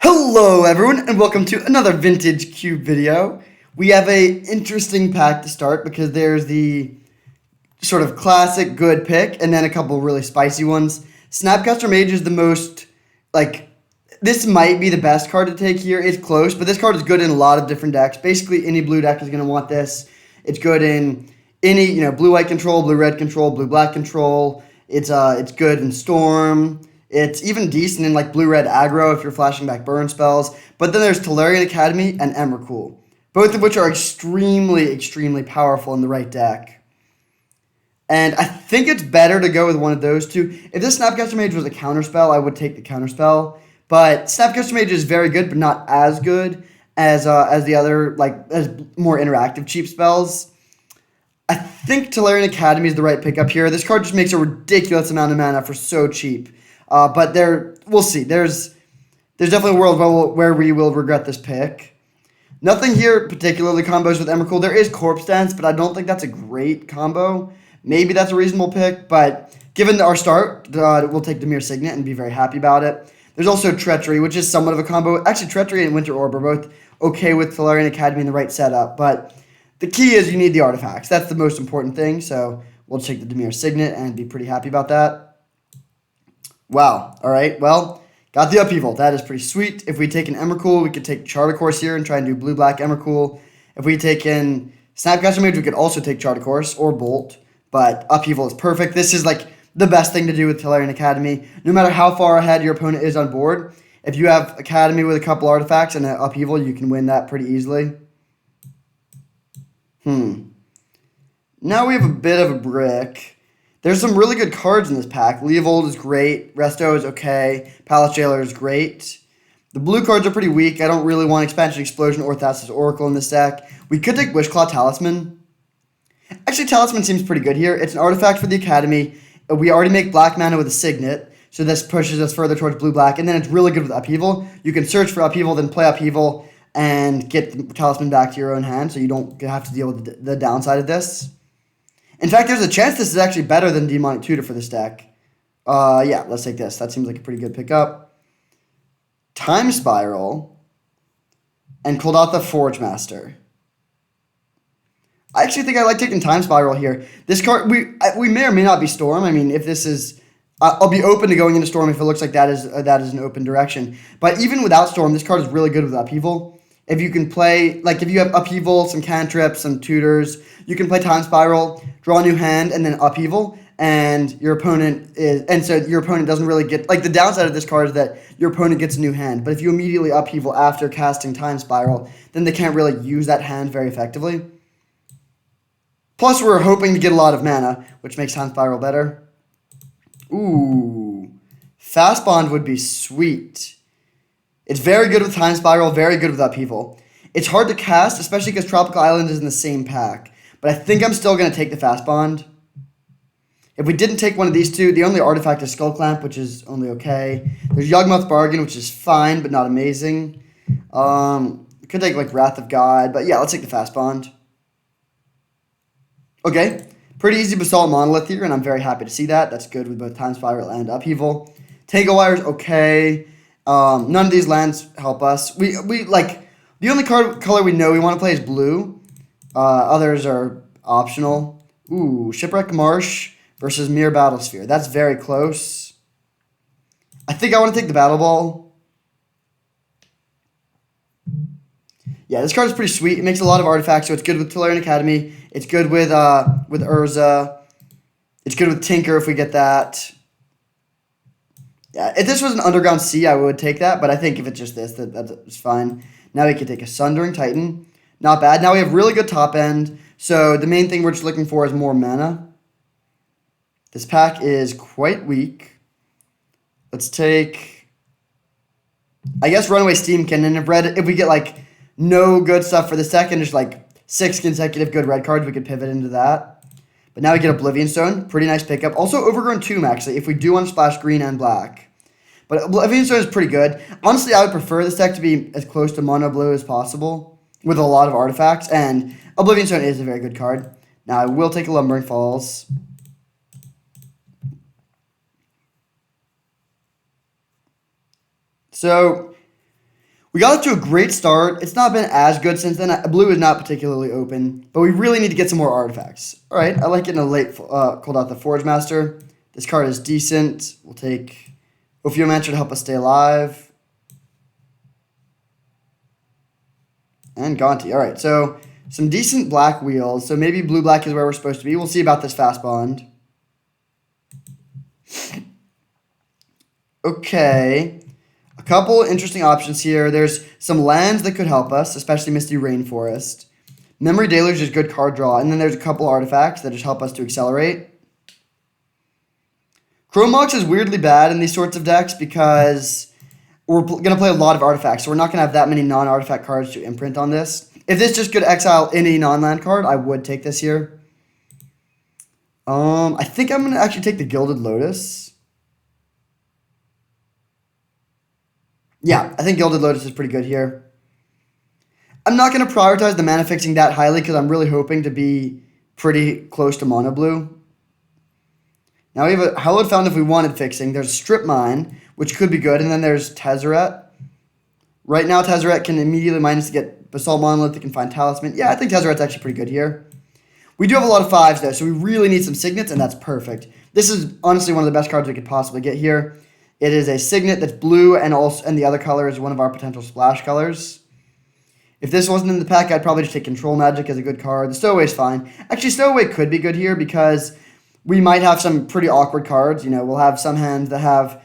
Hello everyone and welcome to another Vintage Cube video. We have a interesting pack to start because there's the sort of classic good pick and then a couple really spicy ones. Snapcaster Mage is the most, this might be the best card to take here. It's close, but this card is good in a lot of different decks. Basically any blue deck is going to want this. It's good in any, blue-white control, blue-red control, blue-black control. It's good in Storm. It's even decent in blue-red aggro if you're flashing back burn spells. But then there's Finalizing Academy and Emrakul, both of which are extremely, extremely powerful in the right deck. And I think it's better to go with one of those two. If this Snapcaster Mage was a counterspell, I would take the counterspell. But Snapcaster Mage is very good, but not as good as the other, as more interactive cheap spells. I think Finalizing Academy is the right pickup here. This card just makes a ridiculous amount of mana for so cheap. But we'll see. There's definitely a world where we will regret this pick. Nothing here particularly combos with Emrakul. There is Corpse Dance, but I don't think that's a great combo. Maybe that's a reasonable pick, but given our start, we'll take Dimir Signet and be very happy about it. There's also Treachery, which is somewhat of a combo. Actually, Treachery and Winter Orb are both okay with Finalizing Academy in the right setup, but the key is you need the artifacts. That's the most important thing, so we'll take the Dimir Signet and be pretty happy about that. Wow. All right. Well, got the Upheaval. That is pretty sweet. If we take an Emrakul, we could take Charter Course here and try and do blue-black Emrakul. If we take in Snapcaster Mage, we could also take Charter Course or Bolt. But Upheaval is perfect. This is the best thing to do with Finalizing Academy. No matter how far ahead your opponent is on board, if you have Academy with a couple artifacts and an Upheaval, you can win that pretty easily. Now we have a bit of a brick. There's some really good cards in this pack. Leovold is great. Resto is okay. Palace Jailer is great. The blue cards are pretty weak. I don't really want Expansion Explosion or Thassa's Oracle in this deck. We could take Wishclaw Talisman. Actually, Talisman seems pretty good here. It's an artifact for the Academy. We already make black mana with a Signet, so this pushes us further towards blue-black. And then it's really good with Upheaval. You can search for Upheaval, then play Upheaval, and get the Talisman back to your own hand, so you don't have to deal with the downside of this. In fact, there's a chance this is actually better than Demonic Tutor for this deck. Yeah, let's take this. That seems like a pretty good pickup. Time Spiral and Kuldotha Forge Master. I actually think I like taking Time Spiral here. This card, we may or may not be Storm. I mean, if this is, I'll be open to going into Storm if it looks like that is an open direction. But even without Storm, this card is really good with Upheaval. If you can play, if you have Upheaval, some cantrips, some tutors, you can play Time Spiral, draw a new hand, and then Upheaval, and your opponent doesn't really get, the downside of this card is that your opponent gets a new hand, but if you immediately Upheaval after casting Time Spiral, then they can't really use that hand very effectively. Plus, we're hoping to get a lot of mana, which makes Time Spiral better. Ooh, Fast Bond would be sweet. It's very good with Time Spiral, very good with Upheaval. It's hard to cast, especially because Tropical Island is in the same pack. But I think I'm still going to take the Fast Bond. If we didn't take one of these two, the only artifact is Skull Clamp, which is only okay. There's Yawgmoth Bargain, which is fine, but not amazing. We could take, Wrath of God, but yeah, let's take the Fast Bond. Okay, pretty easy Basalt Monolith here, and I'm very happy to see that. That's good with both Time Spiral and Upheaval. Tangle Wire's okay. None of these lands help us. The only color we know we want to play is blue. Others are optional. Ooh, Shipwreck Marsh versus Mirror Battlesphere. That's very close. I think I want to take the Battle Ball. Yeah, this card is pretty sweet. It makes a lot of artifacts, so it's good with Finalizing Academy. It's good with Urza. It's good with Tinker if we get that. Yeah, if this was an Underground Sea, I would take that, but I think if it's just this, that's fine. Now we can take a Sundering Titan. Not bad. Now we have really good top end, so the main thing we're just looking for is more mana. This pack is quite weak. Let's take, I guess, Runaway Steamkin, and if we get, no good stuff for the second, just, 6 consecutive good red cards, we could pivot into that. But now we get Oblivion Stone. Pretty nice pickup. Also, Overgrown Tomb, actually, if we do want to splash green and black. But Oblivion Stone is pretty good. Honestly, I would prefer this deck to be as close to mono blue as possible with a lot of artifacts. And Oblivion Stone is a very good card. Now, I will take a Lumbering Falls. So, We got off to a great start. It's not been as good since then. Blue is not particularly open, but we really need to get some more artifacts. All right, I like getting a late called out the Forge Master. This card is decent. We'll take Upheaval Mantra to help us stay alive. And Gonti. All right, so some decent black wheels. So maybe blue-black is where we're supposed to be. We'll see about this fast bond. Okay. A couple interesting options here. There's some lands that could help us, especially Misty Rainforest. Memory Deluge is good card draw. And then there's a couple artifacts that just help us to accelerate. Chrome Mox is weirdly bad in these sorts of decks because we're going to play a lot of artifacts. So we're not going to have that many non-artifact cards to imprint on this. If this just could exile any non-land card, I would take this here. I think I'm going to actually take the Gilded Lotus. Yeah, I think Gilded Lotus is pretty good here. I'm not going to prioritize the mana fixing that highly because I'm really hoping to be pretty close to mono blue. Now we have a Hallowed Fountain if we wanted fixing. There's Strip Mine, which could be good, and then there's Tezzeret. Right now, Tezzeret can immediately minus to get Basalt Monolith. It can find Talisman. Yeah, I think Tezzeret's actually pretty good here. We do have a lot of 5s, though, so we really need some Signets, and that's perfect. This is honestly one of the best cards we could possibly get here. It is a Signet that's blue, and the other color is one of our potential splash colors. If this wasn't in the pack, I'd probably just take Control Magic as a good card. The Stowaway's fine. Actually, Stowaway could be good here because we might have some pretty awkward cards. You know, we'll have some hands that have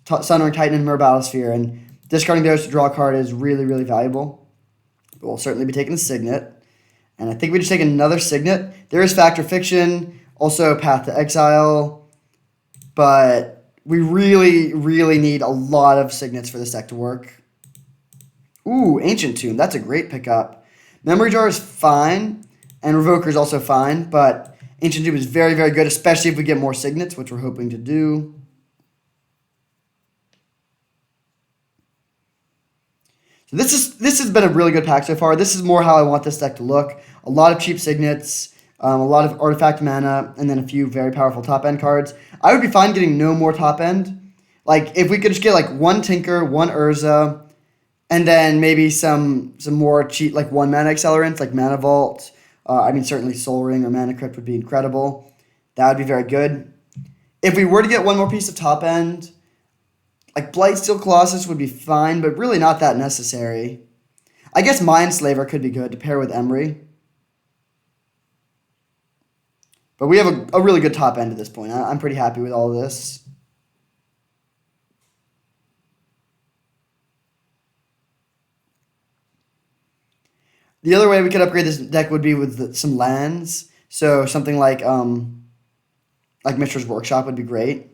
Sunring Titan and Myr Battlesphere, and discarding those to draw a card is really, really valuable. But we'll certainly be taking the Signet. And I think we just take another Signet. There is Fact or Fiction, also Path to Exile, but we really, really need a lot of Signets for this deck to work. Ooh, Ancient Tomb. That's a great pickup. Memory Jar is fine, and Revoker is also fine, but Ancient Tomb is very, very good, especially if we get more Signets, which we're hoping to do. So this has been a really good pack so far. This is more how I want this deck to look. A lot of cheap Signets, a lot of artifact mana, and then a few very powerful top-end cards. I would be fine getting no more top-end. Like, if we could just get, like, one Tinker, one Urza, and then maybe some more cheap, like, one-mana accelerants, like Mana Vault. Certainly Soul Ring or Mana Crypt would be incredible. That would be very good. If we were to get one more piece of top-end, like, Blightsteel Colossus would be fine, but really not that necessary. I guess Mindslaver could be good to pair with Emery. But we have a really good top end at this point. I'm pretty happy with all of this. The other way we could upgrade this deck would be with some lands. So something like Mishra's Workshop would be great.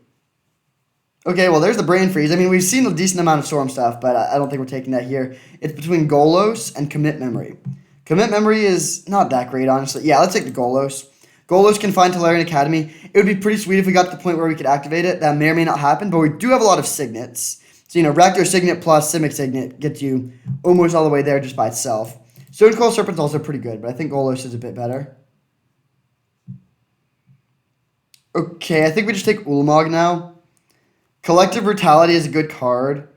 Okay, well, there's the Brain Freeze. I mean, we've seen a decent amount of Storm stuff, but I don't think we're taking that here. It's between Golos and Commit Memory. Commit Memory is not that great, honestly. Yeah, let's take the Golos. Golos can find Tolarian Academy. It would be pretty sweet if we got to the point where we could activate it. That may or may not happen, but we do have a lot of Signets. So, Rakdos Signet plus Simic Signet gets you almost all the way there just by itself. Stonecoil Serpent's also pretty good, but I think Golos is a bit better. Okay, I think we just take Ulamog now. Collective Brutality is a good card.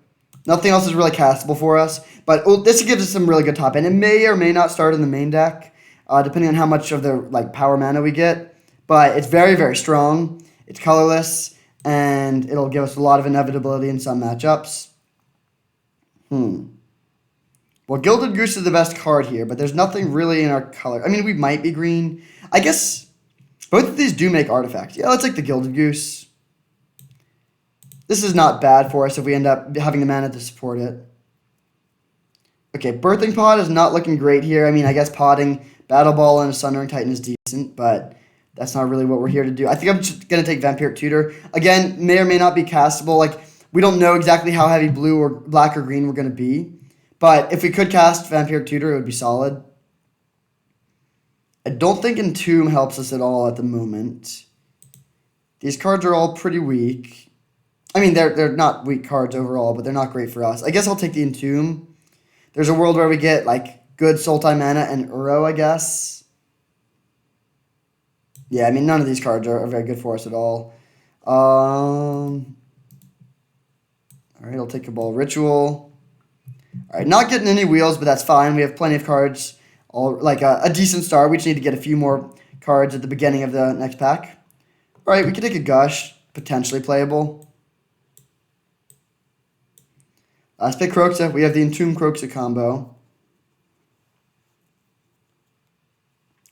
Nothing else is really castable for us, but this gives us some really good top end. It may or may not start in the main deck, depending on how much of the power mana we get. But it's very, very strong. It's colorless, and it'll give us a lot of inevitability in some matchups. Well, Gilded Goose is the best card here, but there's nothing really in our color. I mean, we might be green. I guess both of these do make artifacts. Yeah, let's take the Gilded Goose. This is not bad for us if we end up having the mana to support it. Okay, Birthing Pod is not looking great here. I mean, I guess potting Battle Ball and a Sundering Titan is decent, but that's not really what we're here to do. I think I'm just going to take Vampiric Tutor. Again, may or may not be castable. Like, we don't know exactly how heavy blue or black or green we're going to be. But if we could cast Vampiric Tutor, it would be solid. I don't think Entomb helps us at all at the moment. These cards are all pretty weak. I mean, they're not weak cards overall, but they're not great for us. I guess I'll take the Entomb. There's a world where we get, good Sultai mana and Uro, I guess. Yeah, I mean, none of these cards are very good for us at all. All right, I'll take Cabal Ritual. All right, not getting any wheels, but that's fine. We have plenty of cards, all like a decent start. We just need to get a few more cards at the beginning of the next pack. All right, we can take a Gush, potentially playable. Last pick Croxa. We have the Entomb Croxa combo.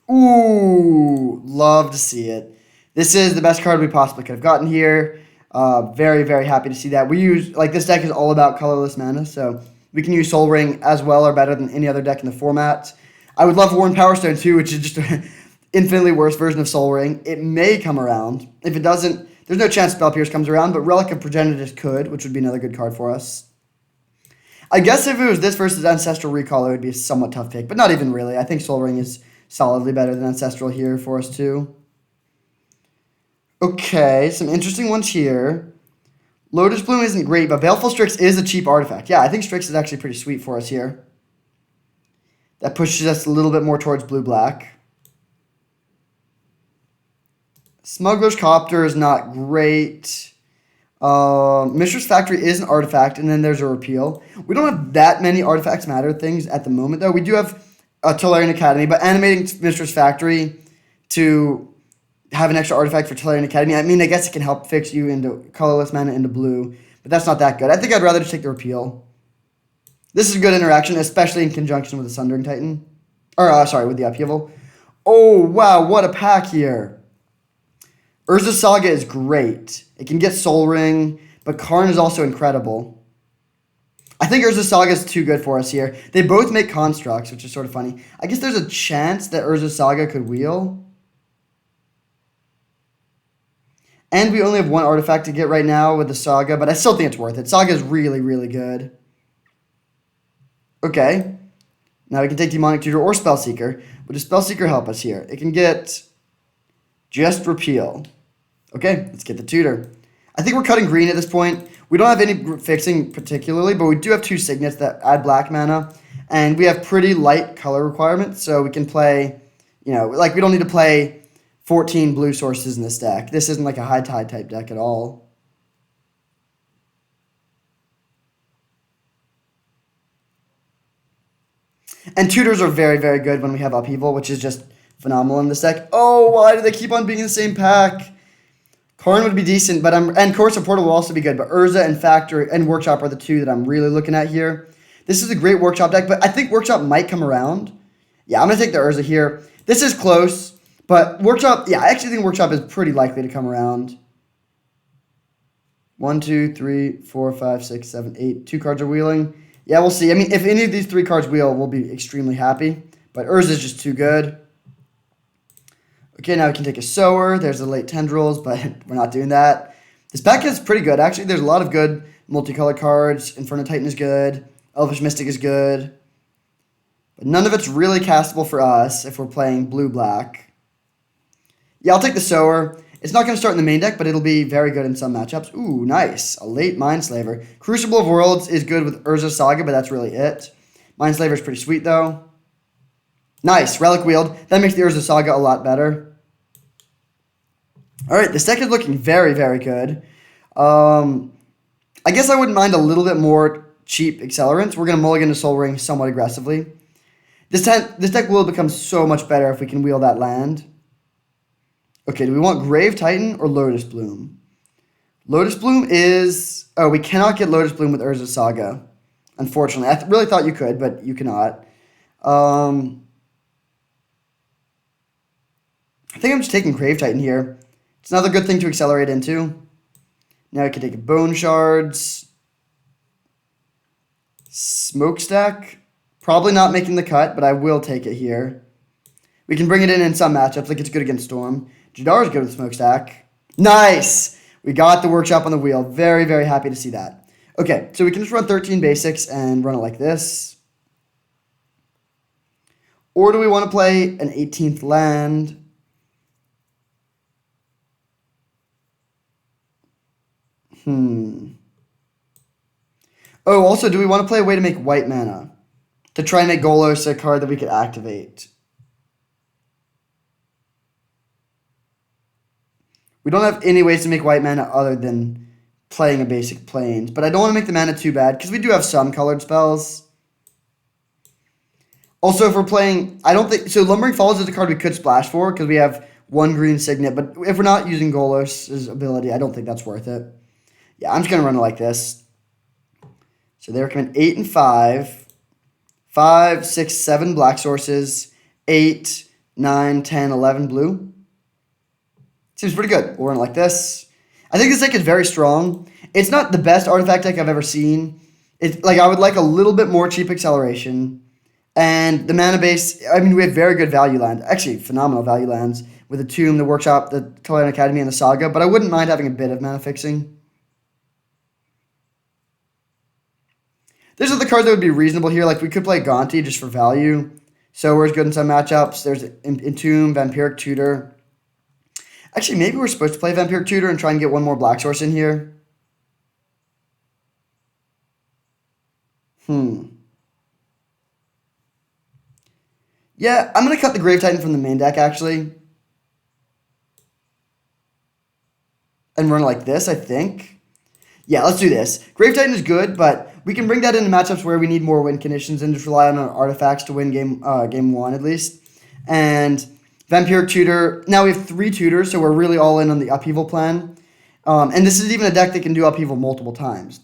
Ooh, love to see it. This is the best card we possibly could have gotten here. Very, very happy to see that. We use, like, this deck is all about colorless mana, so we can use Soul Ring as well or better than any other deck in the format. I would love Worn Power Stone too, which is just an infinitely worse version of Soul Ring. It may come around. If it doesn't, there's no chance Spell Pierce comes around, but Relic of Progenitus could, which would be another good card for us. I guess if it was this versus Ancestral Recall, it would be a somewhat tough pick, but not even really. I think Soul Ring is solidly better than Ancestral here for us too. Okay, some interesting ones here. Lotus Bloom isn't great, but Baleful Strix is a cheap artifact. Yeah, I think Strix is actually pretty sweet for us here. That pushes us a little bit more towards blue-black. Smuggler's Copter is not great. Mishra's Factory is an artifact, and then there's a repeal. We don't have that many Artifacts Matter things at the moment, though. We do have a Tolarian Academy, but animating Mishra's Factory to have an extra artifact for Tolarian Academy, I mean, I guess it can help fix you into colorless mana into blue, but that's not that good. I think I'd rather just take the repeal. This is a good interaction, especially in conjunction with the Sundering Titan. Or, sorry, with the Upheaval. Oh, wow, what a pack here. Urza Saga is great. It can get Soul Ring, but Karn is also incredible. I think Urza Saga is too good for us here. They both make constructs, which is sort of funny. I guess there's a chance that Urza Saga could wheel. And we only have one artifact to get right now with the Saga, but I still think it's worth it. Saga is really, really good. Okay. Now we can take Demonic Tutor or Spellseeker. Would a Spellseeker help us here? It can get just Repeal. Okay, let's get the Tutor. I think we're cutting green at this point. We don't have any fixing particularly, but we do have two Signets that add black mana. And we have pretty light color requirements, so we can play, you know, like we don't need to play 14 blue sources in this deck. This isn't like a High Tide type deck at all. And Tutors are very, very good when we have Upheaval, which is just phenomenal in this deck. Oh, why do they keep on being in the same pack? Karn would be decent, but and Course of Portal will also be good, but Urza and Factory and Workshop are the two that I'm really looking at here. This is a great Workshop deck, but I think Workshop might come around. Yeah, I'm going to take the Urza here. This is close, but Workshop, yeah, I actually think Workshop is pretty likely to come around. 1, 2, 3, 4, 5, 6, 7, 8. 2 cards are wheeling. Yeah, we'll see. I mean, if any of these 3 cards wheel, we'll be extremely happy, but Urza is just too good. Okay, now we can take a Sower. There's the late Tendrils, but we're not doing that. This pack is pretty good, actually. There's a lot of good multicolored cards. Inferno Titan is good. Elvish Mystic is good. But none of it's really castable for us if we're playing blue-black. Yeah, I'll take the Sower. It's not going to start in the main deck, but it'll be very good in some matchups. Ooh, nice. A late Mindslaver. Crucible of Worlds is good with Urza Saga, but that's really it. Mindslaver is pretty sweet, though. Nice. Relic Wield. That makes the Urza Saga a lot better. All right, this deck is looking very, very good. I guess I wouldn't mind a little bit more cheap accelerants. We're going to mulligan to Soul Ring somewhat aggressively. This deck will become so much better if we can wheel that land. Okay, do we want Grave Titan or Lotus Bloom? Lotus Bloom is... Oh, we cannot get Lotus Bloom with Urza Saga. Unfortunately. I really thought you could, but you cannot. I think I'm just taking Grave Titan here. It's another good thing to accelerate into. Now we can take Bone Shards. Smokestack. Probably not making the cut, but I will take it here. We can bring it in some matchups, like it's good against Storm. Jadar is good with Smokestack. Nice! We got the Workshop on the wheel. Very, very happy to see that. Okay, so we can just run 13 basics and run it like this. Or do we want to play an 18th land? Oh, also, do we want to play a way to make white mana? To try and make Golos a card that we could activate. We don't have any ways to make white mana other than playing a basic Plains. But I don't want to make the mana too bad, because we do have some colored spells. Also, if we're playing, I don't think so. Lumbering Falls is a card we could splash for because we have one green signet. But if we're not using Golos' ability, I don't think that's worth it. Yeah, I'm just gonna run it like this. So they recommend 8 and 5, 5, 6, 7 black sources, 8, 9, 10, 11 blue. Seems pretty good. We'll run it like this. I think this deck is very strong. It's not the best artifact deck I've ever seen. It's like I would like a little bit more cheap acceleration. And the mana base, I mean, we have very good value land. Actually, phenomenal value lands with the Tomb, the Workshop, the Tolarian Academy, and the Saga. But I wouldn't mind having a bit of mana fixing. These are the cards that would be reasonable here. Like, we could play Gonti just for value. Sower's good in some matchups. There's Entomb, Vampiric Tutor. Actually, maybe we're supposed to play Vampiric Tutor and try and get one more black source in here. Yeah, I'm going to cut the Grave Titan from the main deck, actually. And run it like this, I think. Yeah, let's do this. Grave Titan is good, but we can bring that into matchups where we need more win conditions and just rely on our artifacts to win game 1 at least. And Vampiric Tutor. Now we have 3 tutors, so we're really all in on the Upheaval plan. And this is even a deck that can do Upheaval multiple times.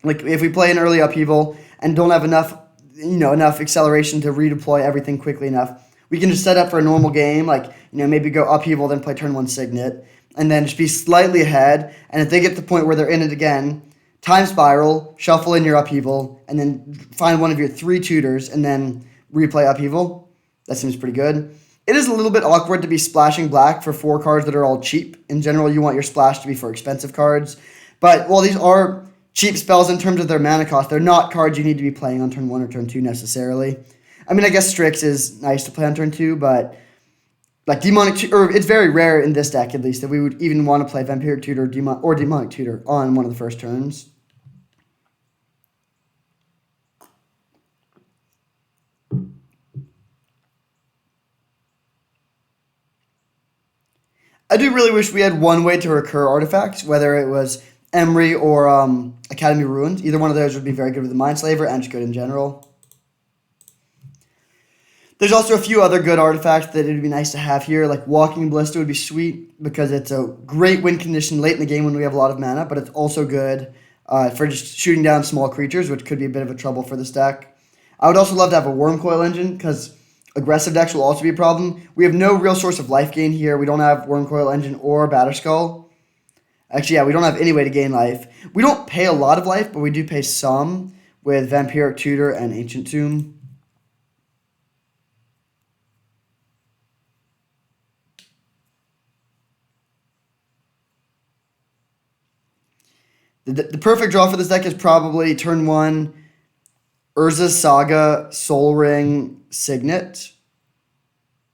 Like if we play an early Upheaval and don't have enough acceleration to redeploy everything quickly enough, we can just set up for a normal game, like, maybe go Upheaval, then play turn 1 Signet, and then just be slightly ahead. And if they get to the point where they're in it again, Time Spiral, shuffle in your Upheaval, and then find one of your 3 tutors, and then replay Upheaval. That seems pretty good. It is a little bit awkward to be splashing black for 4 cards that are all cheap. In general, you want your splash to be for expensive cards. But while these are cheap spells in terms of their mana cost, they're not cards you need to be playing on turn 1 or turn 2 necessarily. I mean, I guess Strix is nice to play on turn 2, but like Demonic or it's very rare in this deck at least that we would even want to play Vampiric Tutor or Demonic Tutor on one of the first turns. I do really wish we had one way to recur artifacts, whether it was Emery or Academy Ruins. Either one of those would be very good with the Mindslaver and just good in general. There's also a few other good artifacts that it would be nice to have here, like Walking Ballista would be sweet because it's a great win condition late in the game when we have a lot of mana, but it's also good for just shooting down small creatures, which could be a bit of a trouble for this deck. I would also love to have a Wormcoil Engine because aggressive decks will also be a problem. We have no real source of life gain here. We don't have Wormcoil Engine or Batterskull. Actually, yeah, we don't have any way to gain life. We don't pay a lot of life, but we do pay some with Vampiric Tutor and Ancient Tomb. The perfect draw for this deck is probably turn 1, Urza's Saga, Soul Ring, Signet.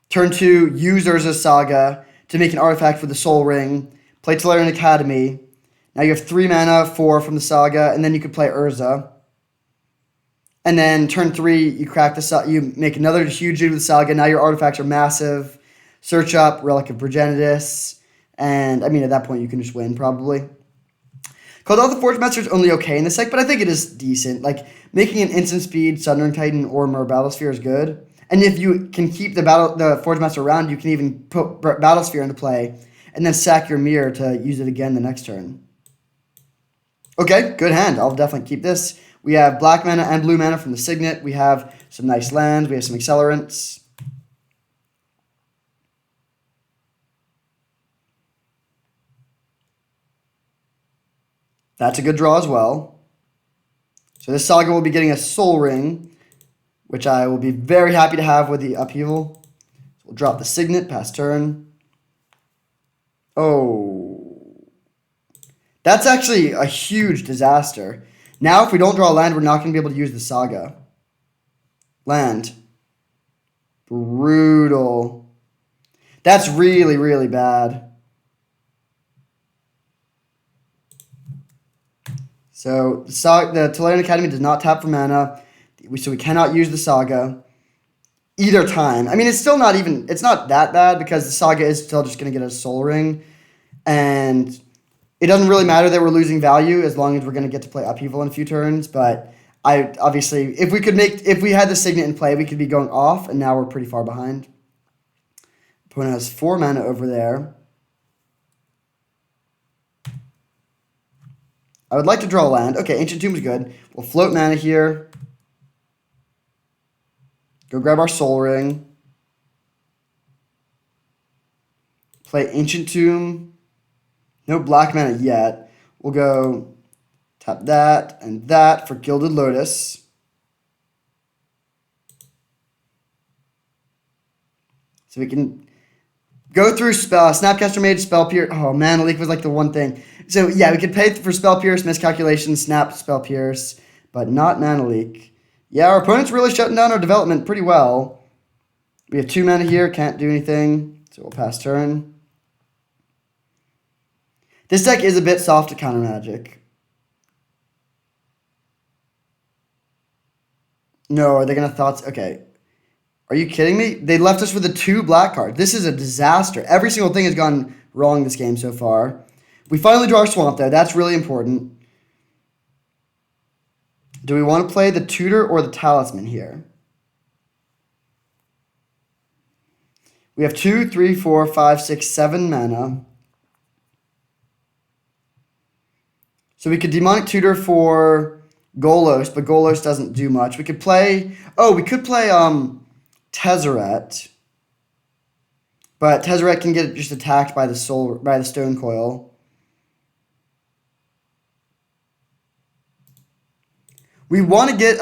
Turn 2, use Urza's Saga to make an artifact for the Soul Ring. Play Tolarian Academy. Now you have 3 mana, 4 from the Saga, and then you could play Urza. And then turn 3, you crack the you make another huge dude with the Saga. Now your artifacts are massive. Search up Relic of Progenitus, and I mean at that point you can just win probably. Called Out the Forge Master is only okay in this deck, but I think it is decent. Like, making an instant speed Sundering Titan or Mer Battlesphere is good. And if you can keep the Forge Master around, you can even put Battlesphere into play and then sack your Mirror to use it again the next turn. Okay, good hand. I'll definitely keep this. We have black mana and blue mana from the Signet. We have some nice lands. We have some accelerants. That's a good draw as well. So this Saga will be getting a Soul Ring, which I will be very happy to have with the Upheaval. So we'll drop the Signet, pass turn. Oh. That's actually a huge disaster. Now if we don't draw a land, we're not going to be able to use the Saga. Land. Brutal. That's really, really bad. So the Tolarian Academy does not tap for mana, so we cannot use the Saga either time. I mean, it's still not even, it's not that bad because the Saga is still just going to get a Soul Ring, and it doesn't really matter that we're losing value as long as we're going to get to play Upheaval in a few turns, but Obviously, if we had the Signet in play, we could be going off, and now we're pretty far behind. Opponent has 4 mana over there. I would like to draw a land. Okay, Ancient Tomb is good. We'll float mana here. Go grab our Soul Ring. Play Ancient Tomb. No black mana yet. We'll go tap that and that for Gilded Lotus. So we can go through Snapcaster Mage, Spell Pierce. Oh, Mana Leak was like the one thing. So yeah, we could pay for Spell Pierce, Miscalculation, Snap, Spell Pierce, but not Mana Leak. Yeah, our opponent's really shutting down our development pretty well. We have 2 mana here, can't do anything, so we'll pass turn. This deck is a bit soft to counter Magic. No, are they going to Thoughts? Okay. Are you kidding me? They left us with a 2 black card. This is a disaster. Every single thing has gone wrong this game so far. We finally draw our Swamp, though. That's really important. Do we want to play the Tutor or the Talisman here? We have 2, 3, 4, 5, 6, 7 mana. So we could Demonic Tutor for Golos, but Golos doesn't do much. We could play... Oh, we could play Tezzeret. But Tezzeret can get just attacked by the Stone Coil. We want to get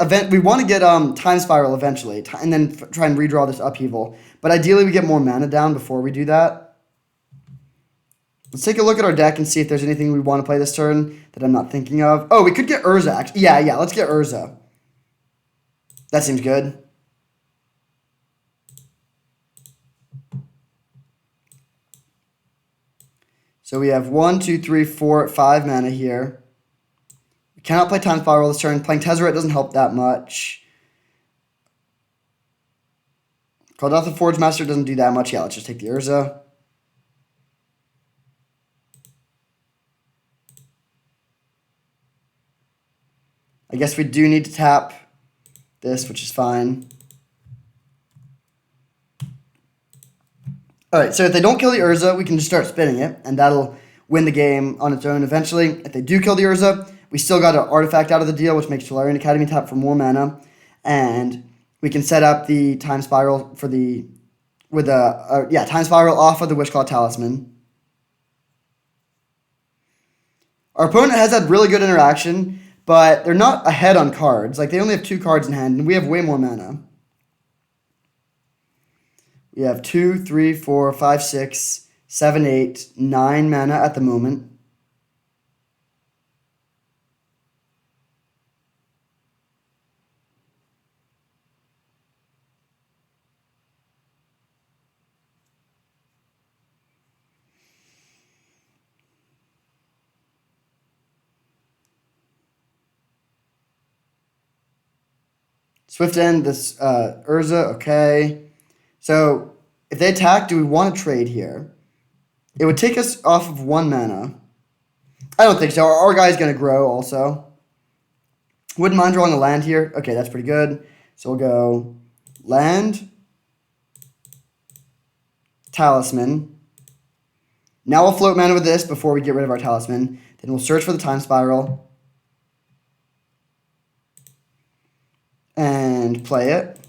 Time Spiral eventually, and then try and redraw this Upheaval. But ideally, we get more mana down before we do that. Let's take a look at our deck and see if there's anything we want to play this turn that I'm not thinking of. Oh, we could get Urza. Yeah, let's get Urza. That seems good. So we have 1, 2, 3, 4, 5 mana here. We cannot play Time Spiral this turn. Playing Tezzeret doesn't help that much. Called out the Forge Master doesn't do that much. Yeah, let's just take the Urza. I guess we do need to tap this, which is fine. All right, so if they don't kill the Urza, we can just start spinning it, and that'll win the game on its own eventually. If they do kill the Urza, we still got an artifact out of the deal, which makes Tolarian Academy tap for more mana, and we can set up the Time Spiral for the Time Spiral off of the Wishclaw Talisman. Our opponent has had really good interaction, but they're not ahead on cards. Like, they only have 2 cards in hand, and we have way more mana. We have 2, 3, 4, 5, 6, 7, 8, 9 mana at the moment. Swift End, this Urza, okay. So if they attack, do we want to trade here? It would take us off of 1 mana. I don't think so. Our guy's going to grow also. Wouldn't mind drawing a land here. Okay, that's pretty good. So we'll go land, Talisman. Now we'll float mana with this before we get rid of our Talisman. Then we'll search for the Time Spiral. And play it.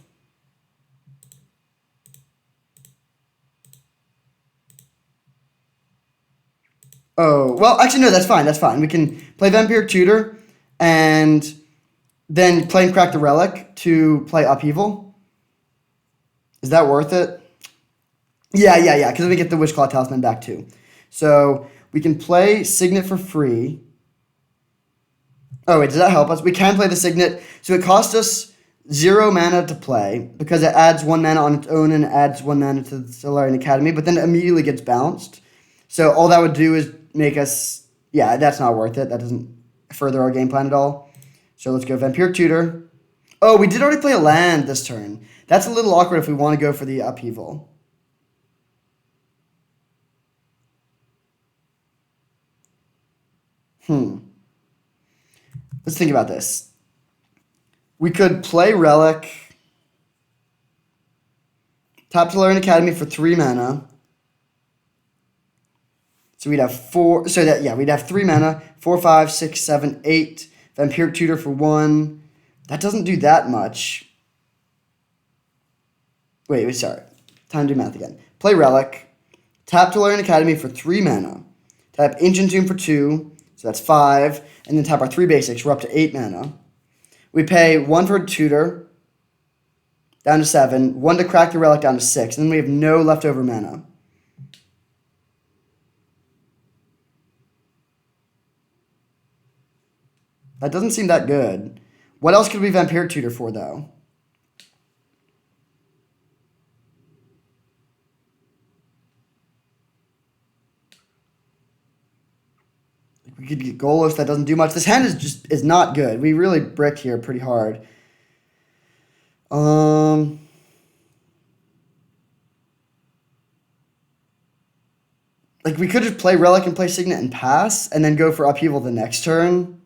Oh, well, actually, no, that's fine. That's fine. We can play Vampiric Tutor and then play and Crack the Relic to play Upheaval. Is that worth it? Yeah, because we get the Wishclaw Talisman back too. So we can play Signet for free. Oh, wait, does that help us? We can play the Signet. So it costs us 0 mana to play because it adds 1 mana on its own and adds 1 mana to the Solarian Academy, but then it immediately gets bounced. So all that would do is make us... Yeah, that's not worth it. That doesn't further our game plan at all. So let's go Vampiric Tutor. Oh, we did already play a land this turn. That's a little awkward if we want to go for the Upheaval. Let's think about this. We could play Relic, tap Tolarian Academy for 3 mana. So we'd have 4. So that, yeah, we'd have 3 mana. 4, 5, 6, 7, 8. Vampiric Tutor for 1. That doesn't do that much. Wait, sorry. Time to do math again. Play Relic. Tap Tolarian Academy for 3 mana. Tap Ancient Tomb for 2. So that's 5. And then tap our 3 basics. We're up to 8 mana. We pay 1 for Tutor. Down to 7. 1 to crack the Relic down to 6. And then we have no leftover mana. That doesn't seem that good. What else could we Vampiric Tutor for, though? We could get Golos. That doesn't do much. This hand is not good. We really bricked here pretty hard. Like, we could just play Relic and play Signet and pass, and then go for Upheaval the next turn.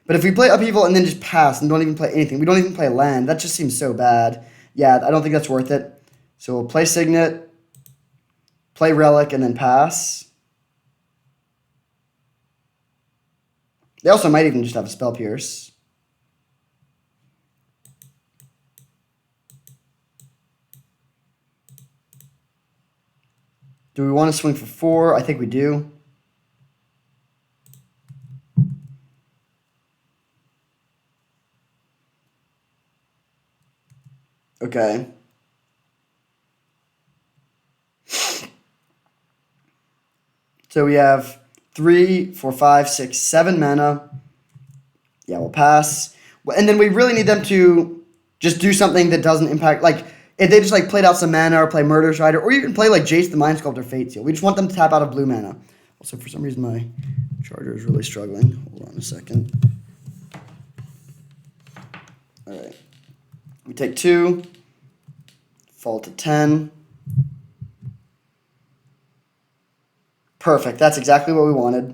But if we play Upheaval and then just pass and don't even play anything, we don't even play land, that just seems so bad. Yeah, I don't think that's worth it. So we'll play Signet, play Relic, and then pass. They also might even just have a Spell Pierce. Do we want to swing for 4? I think we do. Okay. So we have 3, 4, 5, 6, 7 mana. Yeah, we'll pass. And then we really need them to just do something that doesn't impact, like, if they just, like, played out some mana or play Murderous Rider, or you can play, like, Jace the Mind Sculptor Fate Seal. We just want them to tap out of blue mana. Also, for some reason, my charger is really struggling. Hold on a second. All right. We take 2. Fall to 10. Perfect. That's exactly what we wanted.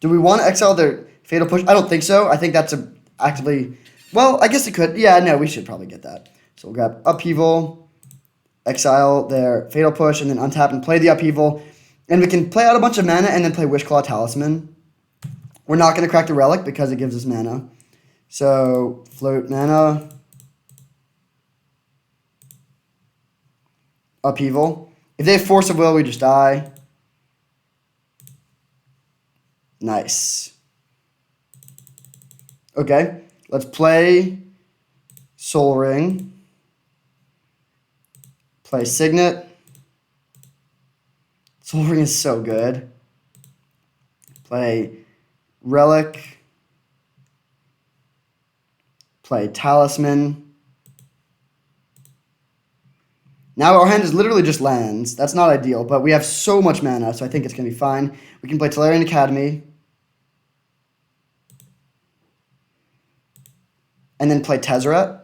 Do we want to exile their Fatal Push? I don't think so. I think that's actively... Well, I guess it could. Yeah, no, we should probably get that. So we'll grab Upheaval, exile their Fatal Push, and then untap and play the Upheaval. And we can play out a bunch of mana and then play Wishclaw Talisman. We're not going to crack the Relic because it gives us mana. So, float mana. Upheaval. If they have Force of Will, we just die. Nice. Okay, let's play Soul Ring. Play Signet. Soul Ring is so good. Play Relic. Play Talisman. Now our hand is literally just lands. That's not ideal, but we have so much mana, so I think it's going to be fine. We can play Tolarian Academy. And then play Tezzeret.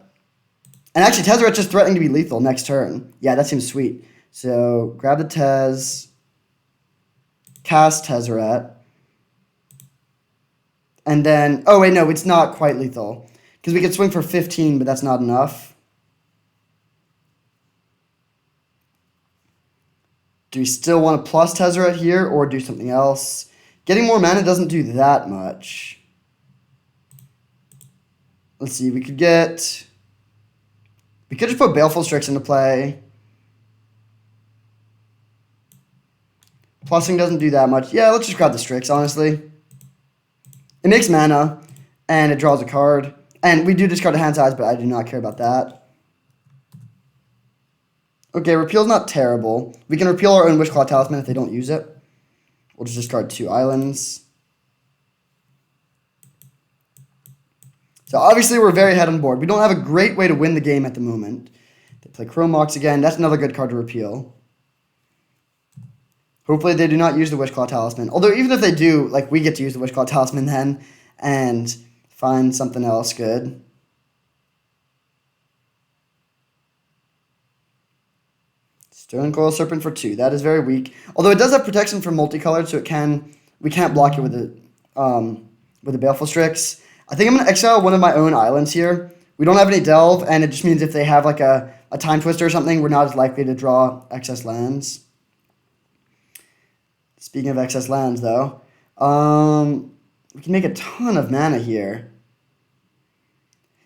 And actually, Tezzeret's just threatening to be lethal next turn. Yeah, that seems sweet. So, grab the Tez. Cast Tezzeret. And then... Oh, wait, no, it's not quite lethal. Because we could swing for 15, but that's not enough. Do we still want to plus Tezzeret here or do something else? Getting more mana doesn't do that much. Let's see, we could just put Baleful Strix into play. Plussing doesn't do that much. Yeah, let's just grab the Strix, honestly. It makes mana, and it draws a card. And we do discard a hand size, but I do not care about that. Okay, Repeal's not terrible. We can repeal our own Wishclaw Talisman if they don't use it. We'll just discard 2 islands. So obviously we're very ahead on board. We don't have a great way to win the game at the moment. They play Chrome Mox again. That's another good card to repeal. Hopefully they do not use the Wishclaw Talisman. Although even if they do, like, we get to use the Wishclaw Talisman then and find something else good. Stone Coil Serpent for 2. That is very weak. Although it does have protection from multicolored, so we can't block it with the Baleful Strix. I think I'm going to exile one of my own islands here. We don't have any Delve, and it just means if they have like a Time Twister or something, we're not as likely to draw excess lands. Speaking of excess lands, though, we can make a ton of mana here.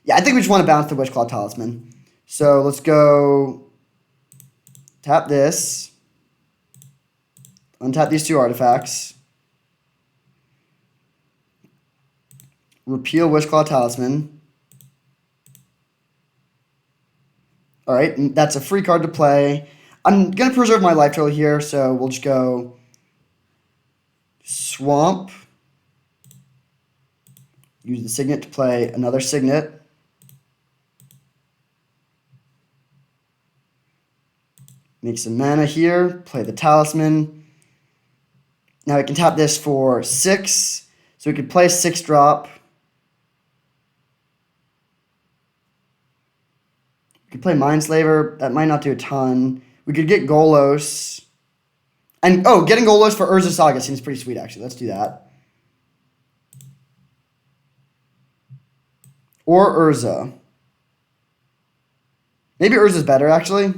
Yeah, I think we just want to bounce the Witchclaw Talisman. So let's go tap this, untap these 2 artifacts, repeal Witchclaw Talisman. Alright, that's a free card to play. I'm going to preserve my life total here, so we'll just go Swamp. Use the Signet to play another Signet. Make some mana here, play the Talisman. Now we can tap this for 6, so we could play a 6-drop. We could play Mindslaver, that might not do a ton. We could get Golos. And, getting Golos for Urza Saga seems pretty sweet, actually. Let's do that. Or Urza. Maybe Urza's better, actually.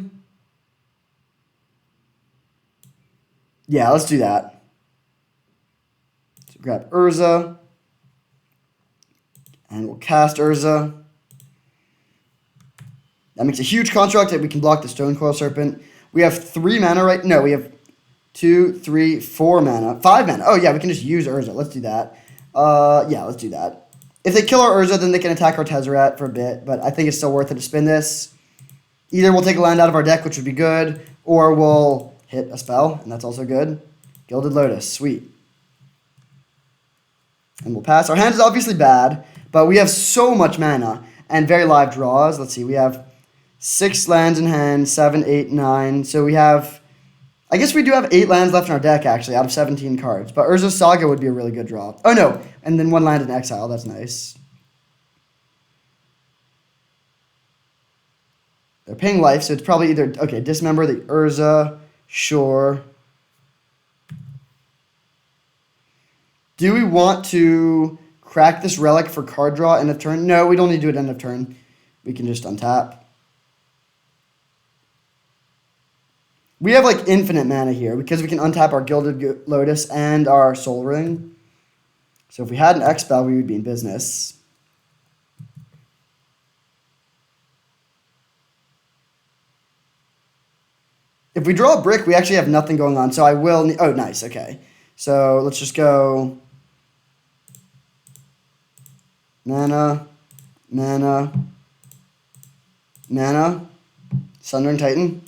Yeah, let's do that. So grab Urza. And we'll cast Urza. That makes a huge construct that we can block the Stone Coil Serpent. We have 3 mana right... No, we have 2, 3, 4 mana. 5 mana. Oh, yeah, we can just use Urza. Let's do that. Yeah, let's do that. If they kill our Urza, then they can attack our Tezzeret for a bit, but I think it's still worth it to spin this. Either we'll take a land out of our deck, which would be good, or we'll hit a spell, and that's also good. Gilded Lotus. Sweet. And we'll pass. Our hand is obviously bad, but we have so much mana and very live draws. Let's see. We have 6 lands in hand, 7, 8, 9. So we have... I guess we do have 8 lands left in our deck, actually, out of 17 cards. But Urza Saga would be a really good draw. Oh, no. And then 1 land in exile. That's nice. They're paying life, so it's probably either... Okay, dismember the Urza. Sure. Do we want to crack this relic for card draw end of turn? No, we don't need to do it end of turn. We can just untap. We have like infinite mana here because we can untap our Gilded Lotus and our Soul Ring. So if we had an X-Spell, we would be in business. If we draw a brick, we actually have nothing going on. So I will... Oh, nice. Okay. So let's just go... Mana. Mana. Mana. Sundering Titan.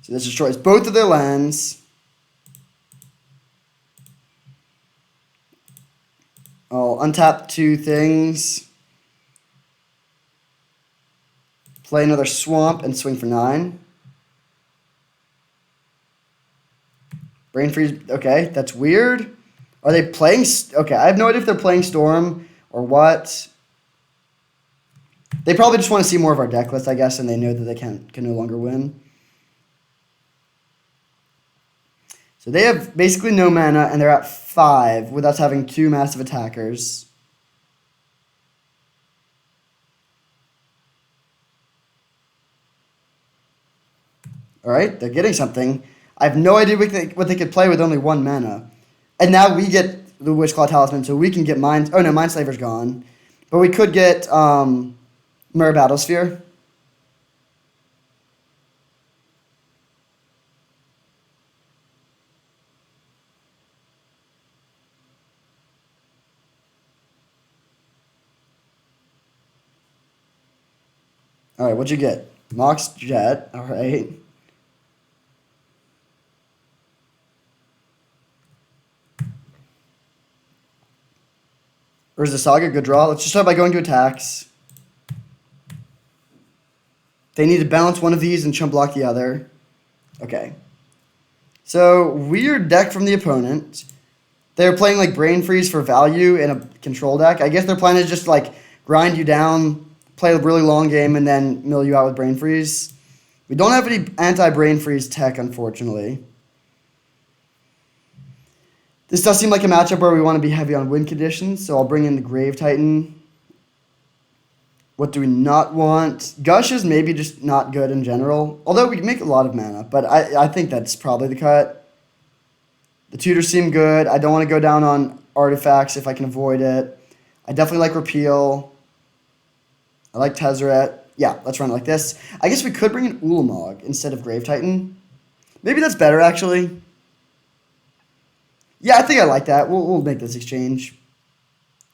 So this destroys both of their lands. I'll untap 2 things. Play another Swamp and swing for 9. Brain Freeze. Okay, that's weird. Are they playing... Okay, I have no idea if they're playing Storm or what. They probably just want to see more of our deck list, I guess, and they know that they can no longer win. So they have basically no mana, and they're at 5 with us having 2 massive attackers. Alright, they're getting something. I have no idea what they could play with only 1 mana. And now we get the Witchclaw Talisman, so we can get Mind... Oh, no, Mindslaver's gone. But we could get Mirror Battlesphere. Alright, what'd you get? Mox Jet, alright. Urza Saga, good draw. Let's just start by going to attacks. They need to balance one of these and chump block the other. Okay. So, weird deck from the opponent. They're playing like Brain Freeze for value in a control deck. I guess their plan is just like grind you down, play a really long game, and then mill you out with Brain Freeze. We don't have any anti-Brain Freeze tech, unfortunately. This does seem like a matchup where we want to be heavy on win conditions, so I'll bring in the Grave Titan. What do we not want? Gush is maybe just not good in general, although we can make a lot of mana, but I think that's probably the cut. The tutors seem good. I don't want to go down on artifacts if I can avoid it. I definitely like Repeal. I like Tezzeret. Yeah, let's run it like this. I guess we could bring in Ulamog instead of Grave Titan. Maybe that's better, actually. Yeah, I think I like that. We'll make this exchange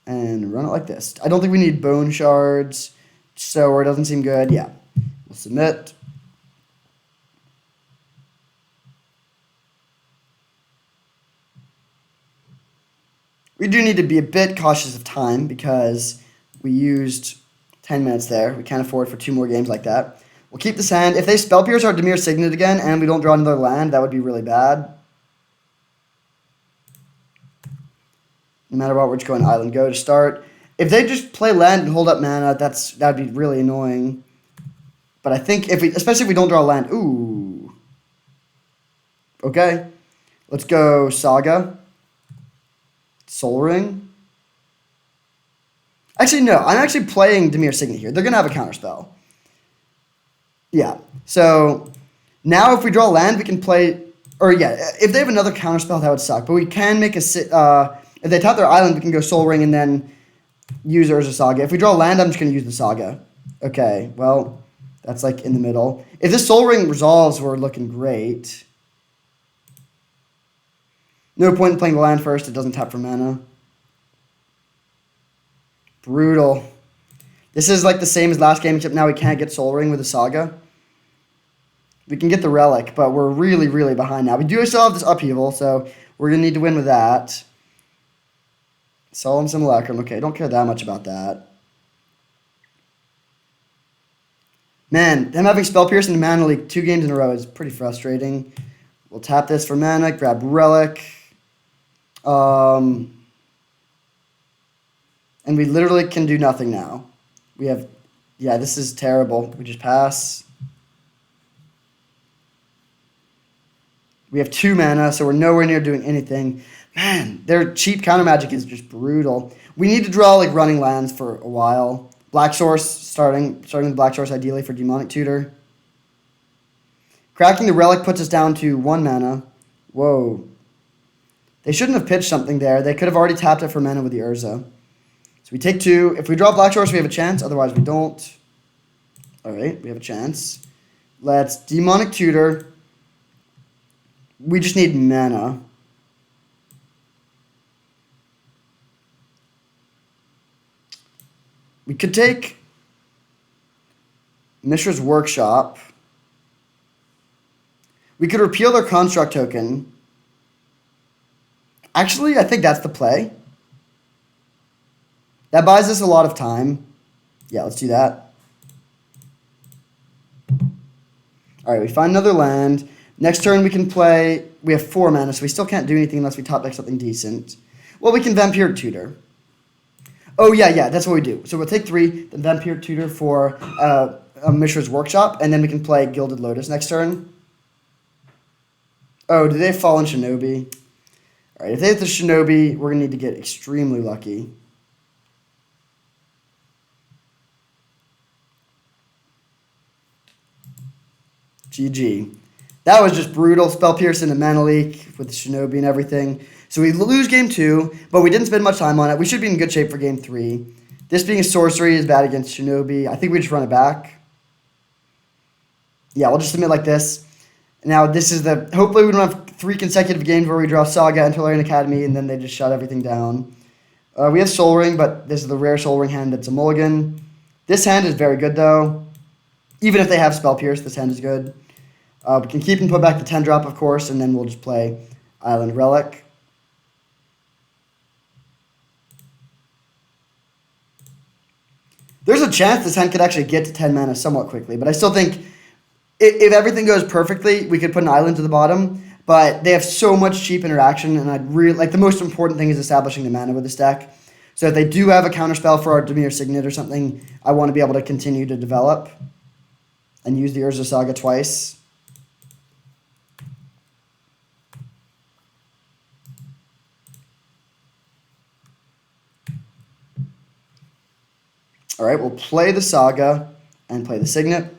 and run it like this. I don't think we need Bone Shards. So it doesn't seem good. Yeah, we'll submit. We do need to be a bit cautious of time because we used 10 minutes there. We can't afford for 2 more games like that. We'll keep this hand. If they Spell Pierce our Dimir Signet again and we don't draw another land, that would be really bad. No matter what, we're just going Island Go to start. If they just play land and hold up mana, that'd be really annoying. But I think especially if we don't draw land. Ooh. Okay. Let's go Saga. Soul Ring. Actually, no. I'm actually playing Dimir Signet here. They're going to have a counterspell. Yeah. So now if we draw land, we can play... Or yeah, if they have another counterspell, that would suck. But we can make a... if they tap their island, we can go Soul Ring and then use Urza Saga. If we draw land, I'm just going to use the Saga. Okay, well, that's like in the middle. If this Soul Ring resolves, we're looking great. No point in playing the land first. It doesn't tap for mana. Brutal. This is like the same as last game, except now we can't get Soul Ring with the Saga. We can get the Relic, but we're really, really behind now. We do still have this Upheaval, so we're going to need to win with that. Solemn Simulacrum. Okay, don't care that much about that. Man, them having Spell Pierce and Mana Leak 2 games in a row is pretty frustrating. We'll tap this for mana, grab Relic. And we literally can do nothing now. We have... Yeah, this is terrible. We just pass. We have 2 mana, so we're nowhere near doing anything. Man, their cheap counter magic is just brutal. We need to draw like running lands for a while. Black Source, starting the Black Source ideally for Demonic Tutor. Cracking the Relic puts us down to 1 mana. Whoa. They shouldn't have pitched something there. They could have already tapped it for mana with the Urza. So we take 2. If we draw Black Source, we have a chance. Otherwise, we don't. Alright, we have a chance. Let's Demonic Tutor. We just need mana. We could take Mishra's Workshop. We could repeal their Construct token. Actually, I think that's the play. That buys us a lot of time. Yeah, let's do that. All right, we find another land. Next turn we can play... We have 4 mana, so we still can't do anything unless we top deck something decent. Well, we can Vampire Tutor. Oh, yeah, that's what we do. So we'll take 3, then Vampire Tutor for a Mishra's Workshop, and then we can play Gilded Lotus next turn. Oh, do they have Fallen Shinobi? All right, if they have the Shinobi, we're going to need to get extremely lucky. GG. That was just brutal. Spell Pierce and a Mana Leak with the Shinobi and everything. So we lose game 2, but we didn't spend much time on it. We should be in good shape for game 3. This being a sorcery is bad against Shinobi. I think we just run it back. Yeah, we'll just submit like this. Now this is the... Hopefully we don't have 3 consecutive games where we draw Saga into Tolarian Academy and then they just shut everything down. We have Soul Ring, but this is the rare Soul Ring hand that's a mulligan. This hand is very good though. Even if they have Spell Pierce, this hand is good. We can keep and put back the 10-drop, of course, and then we'll just play Island Relic. There's a chance this hand could actually get to 10 mana somewhat quickly, but I still think if everything goes perfectly, we could put an island to the bottom, but they have so much cheap interaction, and I'd really like the most important thing is establishing the mana with this deck. So if they do have a counterspell for our Dimir Signet or something, I want to be able to continue to develop and use the Urza Saga twice. All right, we'll play the Saga and play the Signet.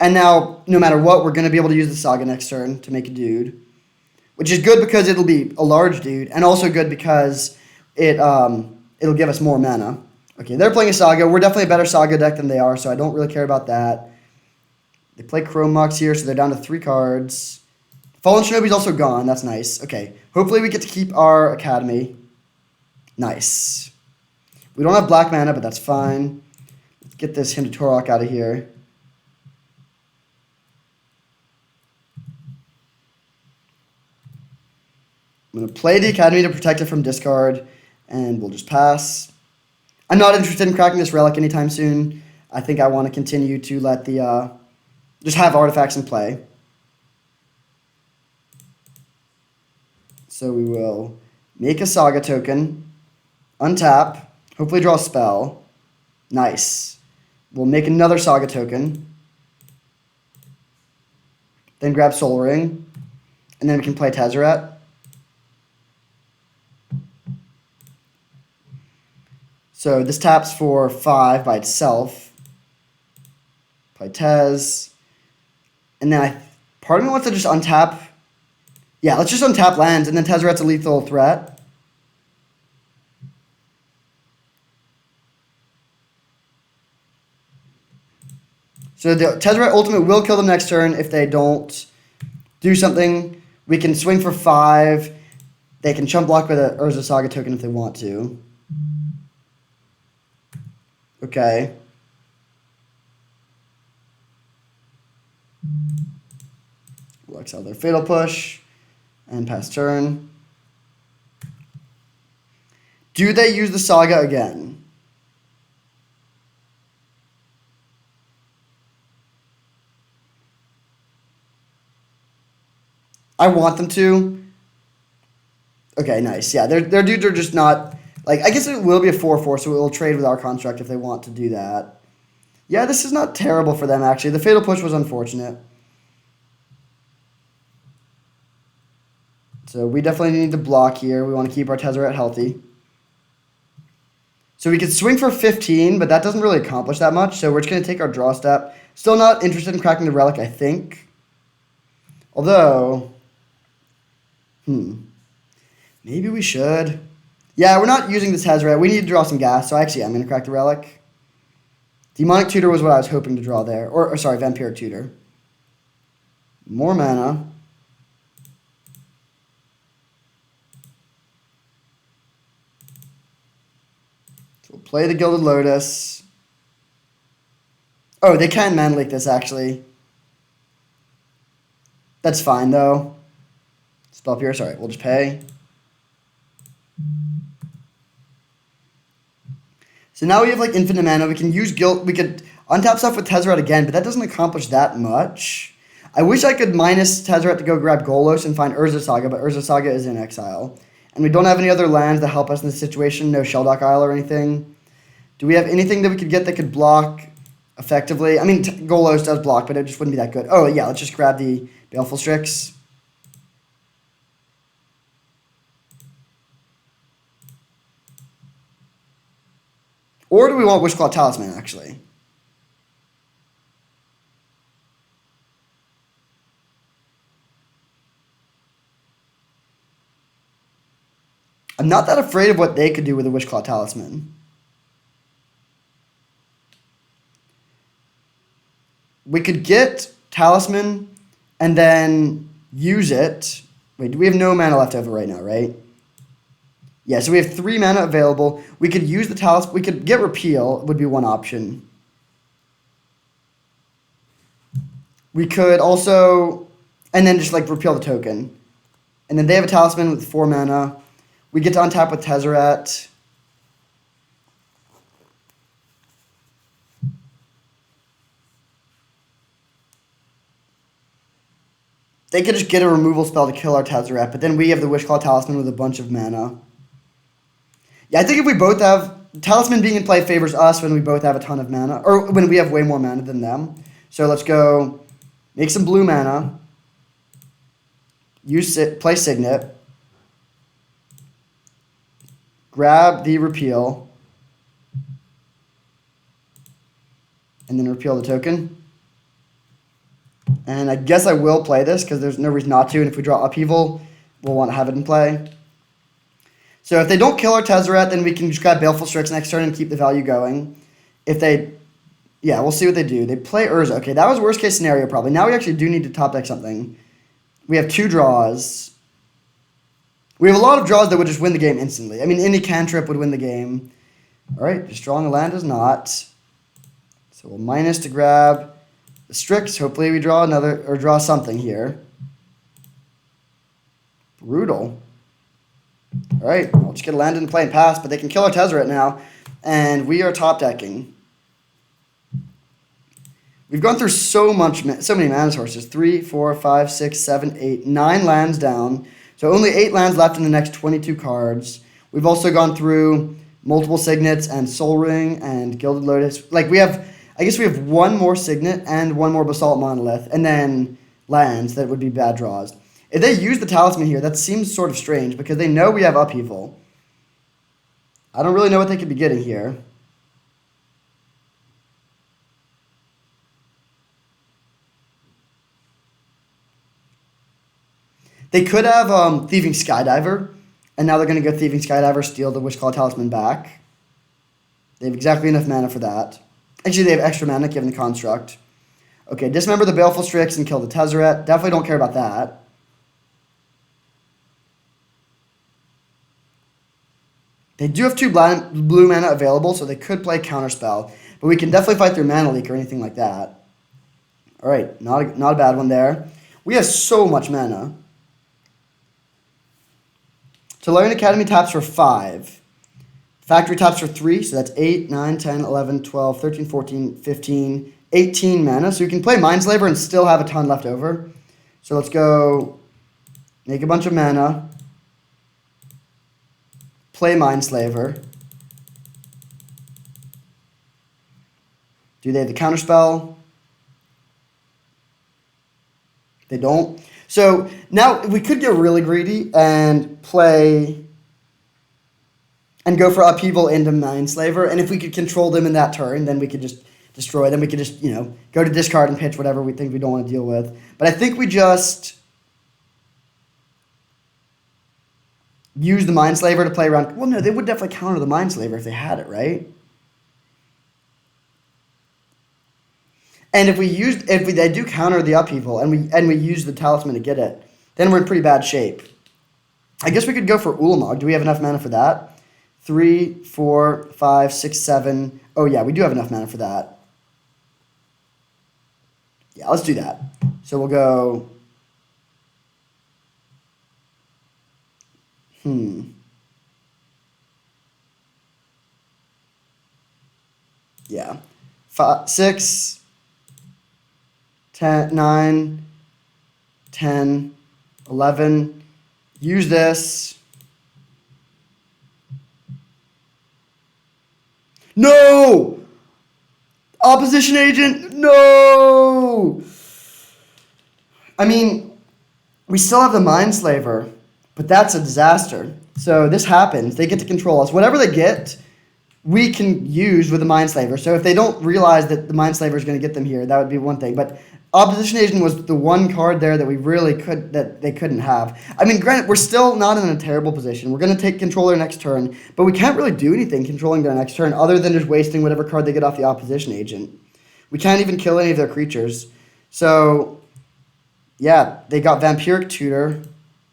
And now, no matter what, we're going to be able to use the Saga next turn to make a dude. Which is good because it'll be a large dude, and also good because it'll give us more mana. Okay, they're playing a Saga. We're definitely a better Saga deck than they are, so I don't really care about that. They play Chrome Mox here, so they're down to 3 cards. Fallen Shinobi's also gone. That's nice. Okay, hopefully we get to keep our Academy. Nice. We don't have black mana, but that's fine. Let's get this Hindatorok out of here. I'm going to play the Academy to protect it from discard, and we'll just pass. I'm not interested in cracking this Relic anytime soon. I think I want to continue to let the, just have artifacts in play. So we will make a Saga token, untap, hopefully draw a spell. Nice. We'll make another Saga token, then grab Soul Ring, and then we can play Tezzeret. So this taps for 5 by itself. Play Tez. And then part of me wants to just untap. Yeah, let's just untap lands, and then Tezzeret's a lethal threat. So the Tezzeret ultimate will kill them next turn if they don't do something. We can swing for 5. They can chump block with a Urza Saga token if they want to. Okay. We'll exile their Fatal Push and pass turn. Do they use the Saga again? I want them to. Okay, nice. Yeah, their dudes are just not... Like, I guess it will be a 4/4, so it will trade with our construct if they want to do that. Yeah, this is not terrible for them, actually. The Fatal Push was unfortunate. So we definitely need to block here. We want to keep our Tezzeret healthy. So we could swing for 15, but that doesn't really accomplish that much. So we're just going to take our draw step. Still not interested in cracking the Relic, I think. Although... Maybe we should... Yeah, we're not using this Tezzeret. We need to draw some gas, so actually I'm going to crack the Relic. Demonic Tutor was what I was hoping to draw there. Or sorry, Vampiric Tutor. More mana. So we'll play the Gilded Lotus. Oh, they can Mana Leak this, actually. That's fine, though. Spell Pierce, alright, we'll just pay. So now we have like infinite mana. We can use Guild. We could untap stuff with Tezzeret again, but that doesn't accomplish that much. I wish I could minus Tezzeret to go grab Golos and find Urza Saga, but Urza Saga is in exile. And we don't have any other lands that help us in this situation. No Sheldock Isle or anything. Do we have anything that we could get that could block effectively? I mean, Golos does block, but it just wouldn't be that good. Oh, yeah, let's just grab the Baleful Strix. Or do we want Wishclaw Talisman, actually? I'm not that afraid of what they could do with a Wishclaw Talisman. We could get Talisman and then use it. Wait, we have no mana left over right now, right? Yeah, so we have 3 mana available. We could use the Talisman. We could get Repeal, would be one option. We could also, and then just like repeal the token. And then they have a Talisman with 4 mana. We get to untap with Tezzeret. They could just get a removal spell to kill our Tezzeret, but then we have the Wishclaw Talisman with a bunch of mana. Yeah, I think if we both have Talisman being in play favors us when we both have a ton of mana, or when we have way more mana than them. So let's go make some blue mana. Play Signet. Grab the repeal. And then repeal the token. And I guess I will play this because there's no reason not to. And if we draw Upheaval, we'll want to have it in play. So if they don't kill our Tezzeret, then we can just grab Baleful Strix next turn and keep the value going. If they... Yeah, we'll see what they do. They play Urza. Okay, that was worst case scenario probably. Now we actually do need to top deck something. We have 2 draws. We have a lot of draws that would just win the game instantly. I mean, any cantrip would win the game. All right, just drawing a land is not. So we'll minus to grab the Strix. Hopefully we draw another, or draw something here. Brutal. All right, I'll just get a land in play and pass, but they can kill our Tezzeret now, and we are top decking. We've gone through so many mana sources. 3, 4, 5, 6, 7, 8, 9 lands down. So only 8 lands left in the next 22 cards. We've also gone through multiple Signets and Soul Ring and Gilded Lotus. Like I guess we have 1 more Signet and 1 more Basalt Monolith, and then lands that would be bad draws. If they use the Talisman here, that seems sort of strange because they know we have Upheaval. I don't really know what they could be getting here. They could have Thieving Skydiver, and now they're going to go Thieving Skydiver, steal the Wishclaw Talisman back. They have exactly enough mana for that. Actually, they have extra mana given the construct. Okay, dismember the Baleful Strix and kill the Tezzeret. Definitely don't care about that. They do have 2 blue mana available, so they could play Counterspell. But we can definitely fight through Mana Leak or anything like that. All right, not a bad one there. We have so much mana. Tolarian Academy taps for 5. Factory taps for 3, so that's 8, 9, 10, 11, 12, 13, 14, 15, 18 mana. So we can play Mindslaver and still have a ton left over. So let's go make a bunch of mana. Play Mindslaver. Do they have the Counterspell? They don't. So now we could get really greedy and play and go for Upheaval into Mindslaver. And if we could control them in that turn, then we could just destroy them. We could just, go to discard and pitch whatever we think we don't want to deal with. But I think we just use the Mindslaver to play around. Well, no, they would definitely counter the Mindslaver if they had it, right? And if they do counter the Upheaval and we use the Talisman to get it, then we're in pretty bad shape. I guess we could go for Ulamog. Do we have enough mana for that? 3, 4, 5, 6, 7. Oh yeah, we do have enough mana for that. Yeah, let's do that. So we'll go. Yeah. 5, 6, 10, 9, 10, 11. Use this. No! Opposition agent, no! I mean, we still have the Mindslaver, but that's a disaster. So this happens. They get to control us. Whatever they get, we can use with the Mindslaver. So if they don't realize that the Mindslaver is going to get them here, that would be one thing. But Opposition Agent was the one card there that they couldn't have. I mean, granted, we're still not in a terrible position. We're going to take control their next turn, but we can't really do anything controlling their next turn other than just wasting whatever card they get off the Opposition Agent. We can't even kill any of their creatures. So, yeah, they got Vampiric Tutor.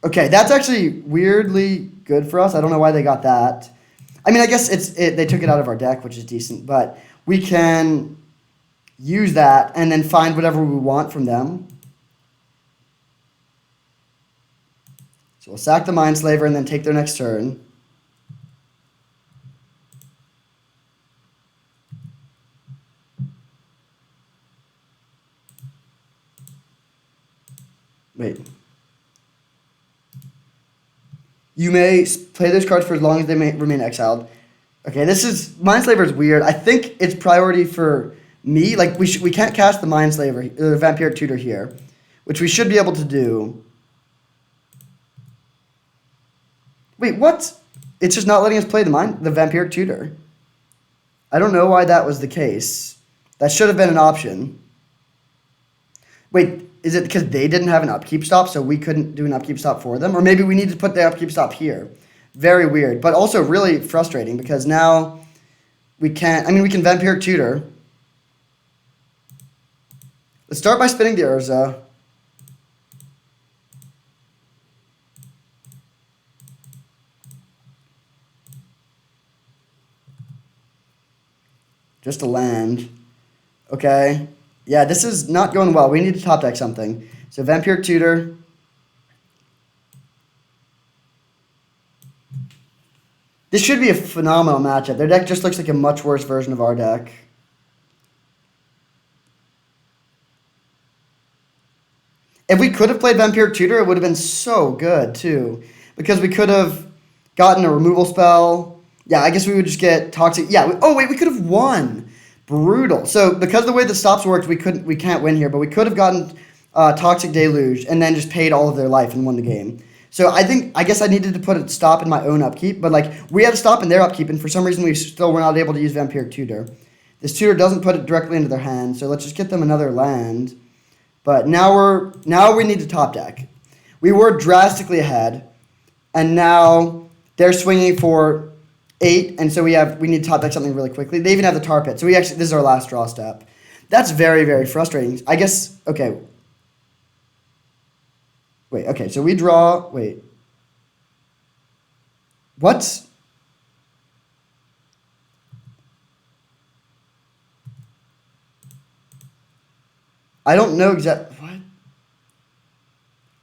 Okay, that's actually weirdly good for us. I don't know why they got that. I mean, I guess they took it out of our deck, which is decent, but we can use that and then find whatever we want from them. So we'll sack the Mindslaver and then take their next turn. Wait. You may play those cards for as long as they may remain exiled. Okay, Mindslaver is weird. I think it's priority for me. Like, we can't cast the Mindslaver, the Vampiric Tutor here, which we should be able to do. Wait, what? It's just not letting us play the Vampiric Tutor. I don't know why that was the case. That should have been an option. Wait, is it because they didn't have an upkeep stop, so we couldn't do an upkeep stop for them? Or maybe we need to put the upkeep stop here. Very weird, but also really frustrating because now we can't... I mean, we can Vampiric Tutor. Let's start by spinning the Urza. Just a land. Okay. Yeah, this is not going well. We need to top deck something. So Vampiric Tutor. This should be a phenomenal matchup. Their deck just looks like a much worse version of our deck. If we could have played Vampiric Tutor, it would have been so good, too. Because we could have gotten a removal spell. Yeah, I guess we would just get Toxic. Yeah, oh, wait, we could have won. Brutal. So, because of the way the stops worked, we can't win here. But we could have gotten Toxic Deluge and then just paid all of their life and won the game. So, I guess I needed to put a stop in my own upkeep. But, like, we had a stop in their upkeep. And for some reason, we still were not able to use Vampiric Tutor. This tutor doesn't put it directly into their hand. So, let's just get them another land. But now we need to top deck. We were drastically ahead, and now they're swinging for 8, and so we need to top deck something really quickly. They even have the tar pit, so this is our last draw step. That's very, very frustrating. I guess okay. Wait, okay, so we draw. Wait, what? I don't know exactly what.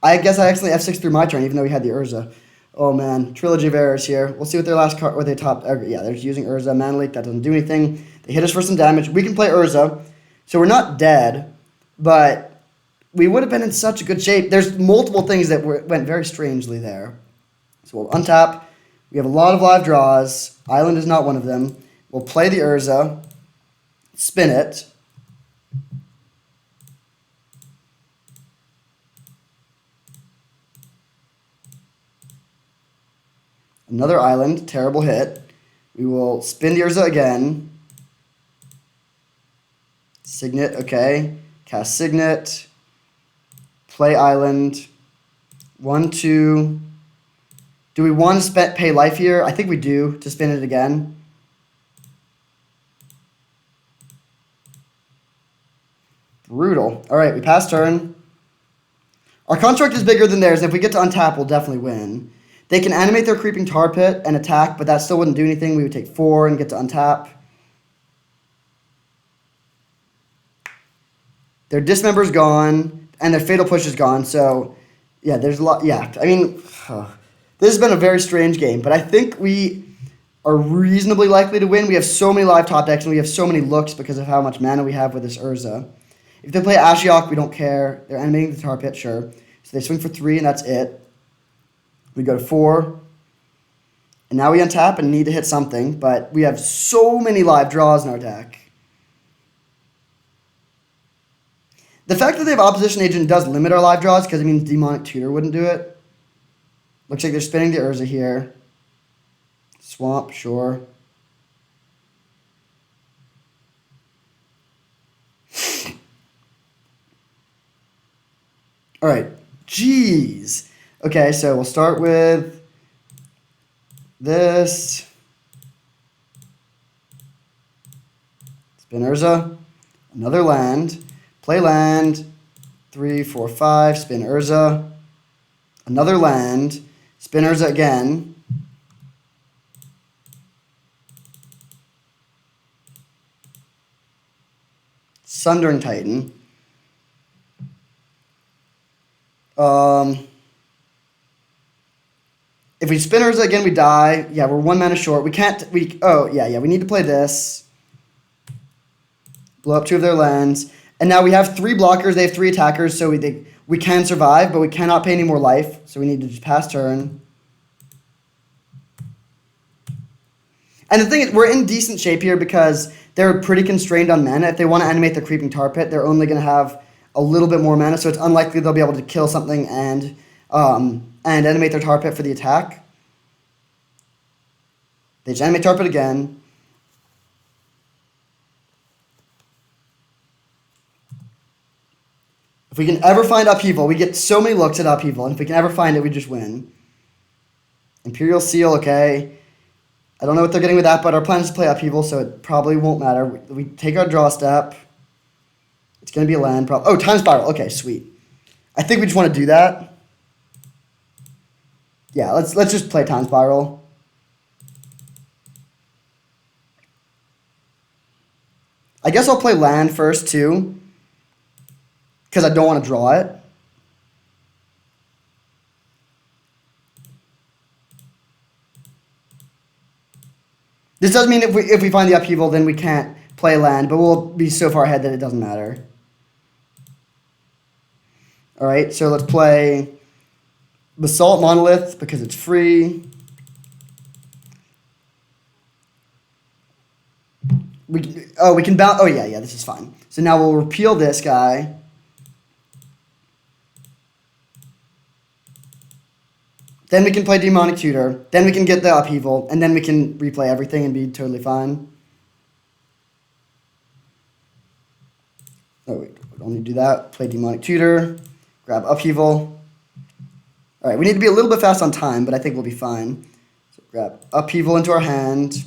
I guess I accidentally F6 through my turn, even though we had the Urza. Oh man, Trilogy of Errors here. We'll see what their last card, what they top. Yeah, they're using Urza. Mana Leak, that doesn't do anything. They hit us for some damage. We can play Urza, so we're not dead, but we would have been in such a good shape. There's multiple things that went very strangely there. So we'll untap. We have a lot of live draws. Island is not one of them. We'll play the Urza, spin it. Another island, terrible hit. We will spin the Urza again. Signet, okay. Cast Signet. Play island. 1, 2. Do we want to pay life here? I think we do, to spin it again. Brutal. All right, we pass turn. Our construct is bigger than theirs. If we get to untap, we'll definitely win. They can animate their Creeping Tar Pit and attack, but that still wouldn't do anything. We would take 4 and get to untap. Their Dismember's gone, and their Fatal Push is gone, so, yeah, there's a lot. Yeah, I mean, this has been a very strange game, but I think we are reasonably likely to win. We have so many live top decks, and we have so many looks because of how much mana we have with this Urza. If they play Ashiok, we don't care. They're animating the Tar Pit, sure. So they swing for 3, and that's it. We go to 4, and now we untap and need to hit something, but we have so many live draws in our deck. The fact that they have Opposition Agent does limit our live draws because it means Demonic Tutor wouldn't do it. Looks like they're spinning the Urza here. Swamp, sure. All right, jeez. Okay, so we'll start with this. Spin Urza. Another land. Play land. 3, 4, 5. Spin Urza. Another land. Spin Urza again. Sundering Titan. If we spin Urza again, we die. Yeah, we're 1 mana short. We can't... Oh, yeah. We need to play this. Blow up 2 of their lands. And now we have 3 blockers. They have 3 attackers, so we can survive, but we cannot pay any more life. So we need to just pass turn. And the thing is, we're in decent shape here because they're pretty constrained on mana. If they want to animate the Creeping Tar Pit, they're only going to have a little bit more mana, so it's unlikely they'll be able to kill something and animate their Tar Pit for the attack. They just animate Tar Pit again. If we can ever find Upheaval, we get so many looks at Upheaval, and if we can ever find it, we just win. Imperial Seal, okay. I don't know what they're getting with that, but our plan is to play Upheaval, so it probably won't matter. We take our draw step. It's going to be a land problem. Oh, Time Spiral. Okay, sweet. I think we just want to do that. Yeah, let's just play Time Spiral. I guess I'll play land first, too, because I don't want to draw it. This does mean if we find the Upheaval, then we can't play land, but we'll be so far ahead that it doesn't matter. All right, so let's play Basalt Monolith because it's free. We can bounce. Oh, yeah, this is fine. So now we'll repeal this guy. Then we can play Demonic Tutor. Then we can get the Upheaval. And then we can replay everything and be totally fine. Oh, wait. We don't need to do that. Play Demonic Tutor. Grab Upheaval. All right, we need to be a little bit fast on time, but I think we'll be fine. So grab Upheaval into our hand.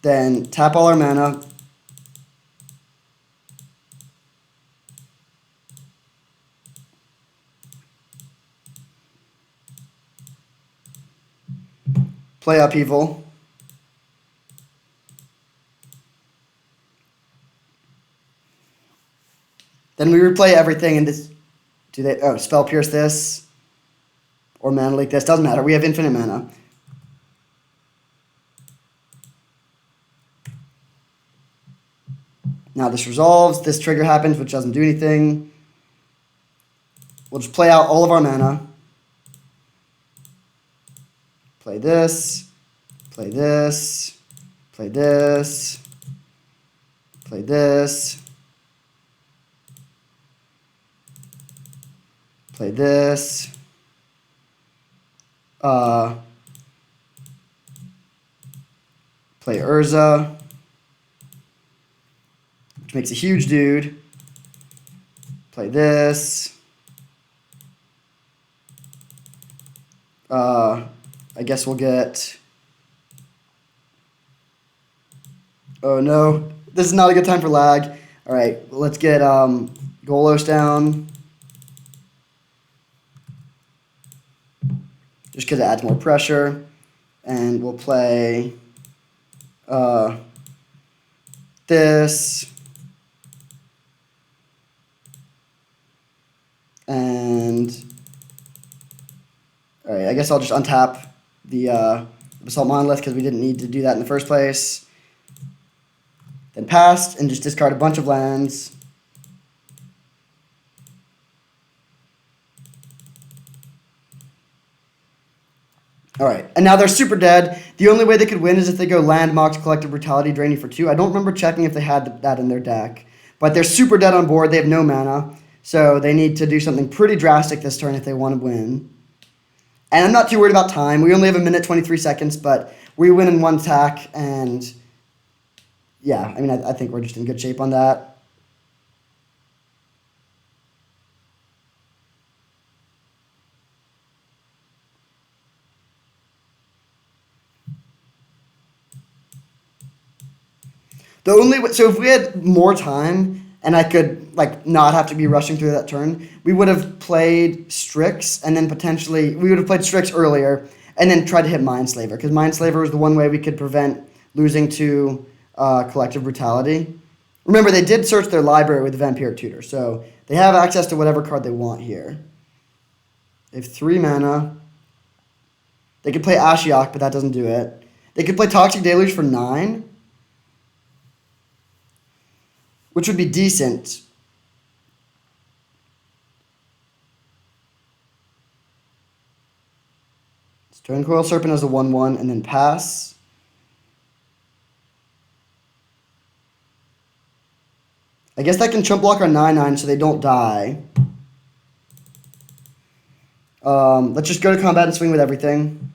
Then tap all our mana. Play Upheaval. Then we replay everything and this. Spell Pierce this? Or Mana Leak this? Doesn't matter. We have infinite mana. Now this resolves. This trigger happens, which doesn't do anything. We'll just play out all of our mana. Play this. Play this. Play this. Play this. Play this. Play Urza, which makes a huge dude. Play this. I guess we'll get... Oh no, this is not a good time for lag. All right, let's get Golos down. Just because it adds more pressure. And we'll play this. And all right, I guess I'll just untap the Basalt Monolith because we didn't need to do that in the first place. Then pass and just discard a bunch of lands. All right, and now they're super dead. The only way they could win is if they go land, Mox, Collective Brutality, drain you for 2. I don't remember checking if they had that in their deck. But they're super dead on board. They have no mana. So they need to do something pretty drastic this turn if they want to win. And I'm not too worried about time. We only have 1 minute, 23 seconds, but we win in one attack. And yeah, I mean, I think we're just in good shape on that. So if we had more time and I could not have to be rushing through that turn, we would have played Strix and then potentially we would have played Strix earlier and then tried to hit Mindslaver because Mindslaver is the one way we could prevent losing to Collective Brutality. Remember, they did search their library with the Vampiric Tutor, so they have access to whatever card they want here. They have 3 mana. They could play Ashiok, but that doesn't do it. They could play Toxic Deluge for 9. Which would be decent. Let's Turn Coil Serpent as a 1/1 and then pass. I guess that can chump block our 9/9 so they don't die. Let's just go to combat and swing with everything.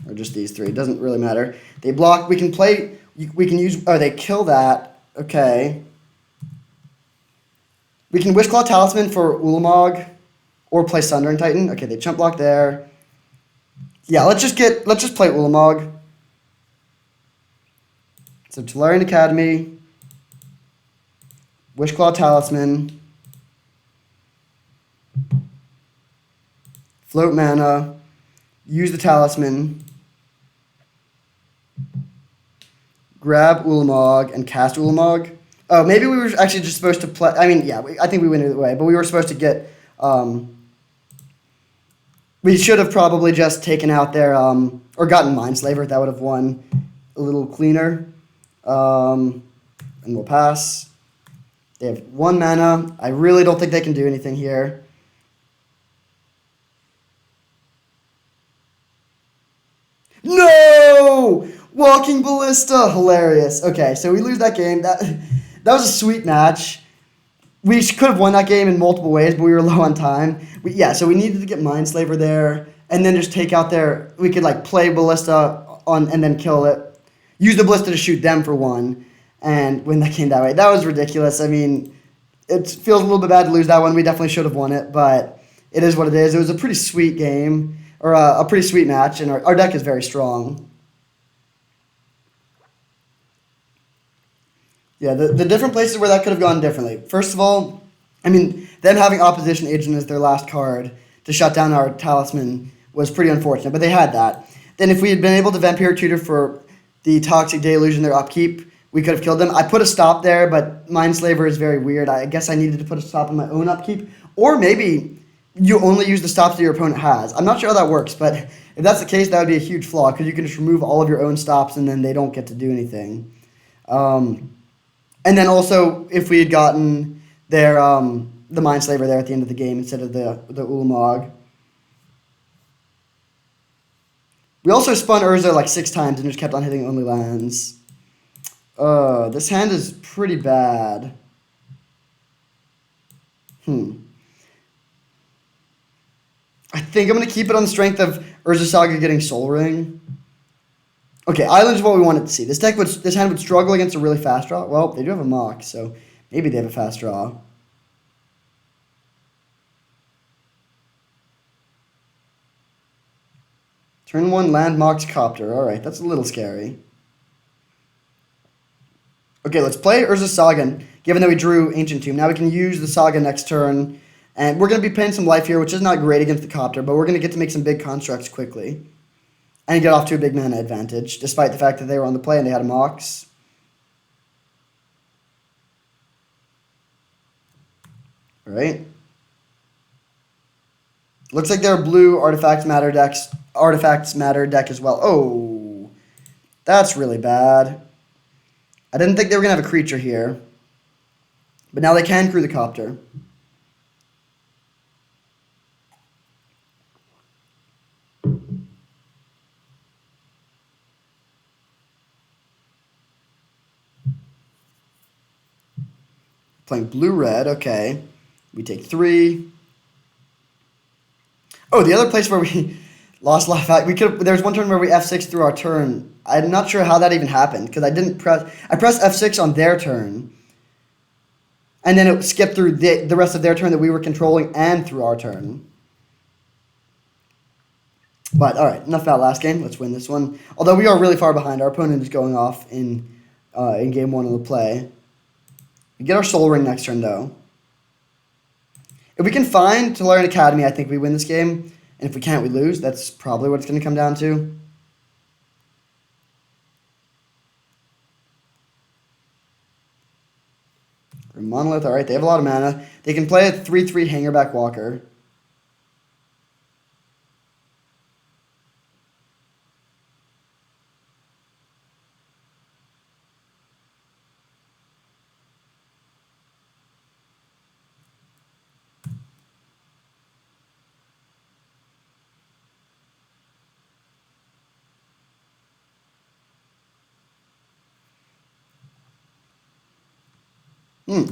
Or just these three. It doesn't really matter. They block. We can play. We can use. Oh, they kill that. Okay. We can Wishclaw Talisman for Ulamog, or play Sundering Titan. Okay, they chump block there. Yeah, let's just play Ulamog. So Tolarian Academy, Wishclaw Talisman, float mana, use the Talisman, grab Ulamog, and cast Ulamog. Oh, maybe we were actually just supposed to play. I mean, yeah, I think we went either way, but we were supposed to get. We should have probably just taken out their or gotten Mindslaver. That would have won a little cleaner. And we'll pass. They have 1 mana. I really don't think they can do anything here. No! Walking Ballista. Hilarious. Okay, so we lose that game. That was a sweet match. We could have won that game in multiple ways, but we were low on time. So we needed to get Mindslaver there, and then just take out their. We could like play Ballista on and then kill it. Use the Ballista to shoot them for 1, and win that game that way. That was ridiculous. I mean, it feels a little bit bad to lose that one. We definitely should have won it, but it is what it is. It was a pretty sweet game, or a pretty sweet match, and our deck is very strong. Yeah, the different places where that could have gone differently. First of all, I mean, them having Opposition Agent as their last card to shut down our Talisman was pretty unfortunate, but they had that. Then if we had been able to Vampire Tutor for the Toxic Deluge in their upkeep, we could have killed them. I put a stop there, but Mindslaver is very weird. I guess I needed to put a stop on my own upkeep. Or maybe you only use the stops that your opponent has. I'm not sure how that works, but if that's the case, that would be a huge flaw, because you can just remove all of your own stops and then they don't get to do anything. And then also, if we had gotten their the Mindslaver there at the end of the game instead of the Ulamog. We also spun Urza like 6 times and just kept on hitting only lands. This hand is pretty bad. I think I'm going to keep it on the strength of Urza Saga getting Soul Ring. Okay, Islands is what we wanted to see. This hand would struggle against a really fast draw. Well, they do have a Mox, so maybe they have a fast draw. Turn 1 land Mox Copter. All right, that's a little scary. Okay, let's play Urza Saga, given that we drew Ancient Tomb. Now we can use the Saga next turn, and we're going to be paying some life here, which is not great against the Copter, but we're going to get to make some big constructs quickly. And get off to a big mana advantage, despite the fact that they were on the play and they had a Mox. All right. Looks like they're blue Artifacts Matter deck as well. Oh, that's really bad. I didn't think they were going to have a creature here. But now they can crew the Copter. Playing blue-red, okay. We take 3. Oh, the other place where we lost life out. There was one turn where we F6 through our turn. I'm not sure how that even happened, because I pressed F6 on their turn. And then it skipped through the rest of their turn that we were controlling and through our turn. But, all right, enough about last game. Let's win this one. Although we are really far behind. Our opponent is going off in game 1 of the play. We get our Soul Ring next turn, though. If we can find Tolarian Academy, I think we win this game. And if we can't, we lose. That's probably what it's going to come down to. Monolith, all right, they have a lot of mana. They can play a 3/3 Hangerback Walker.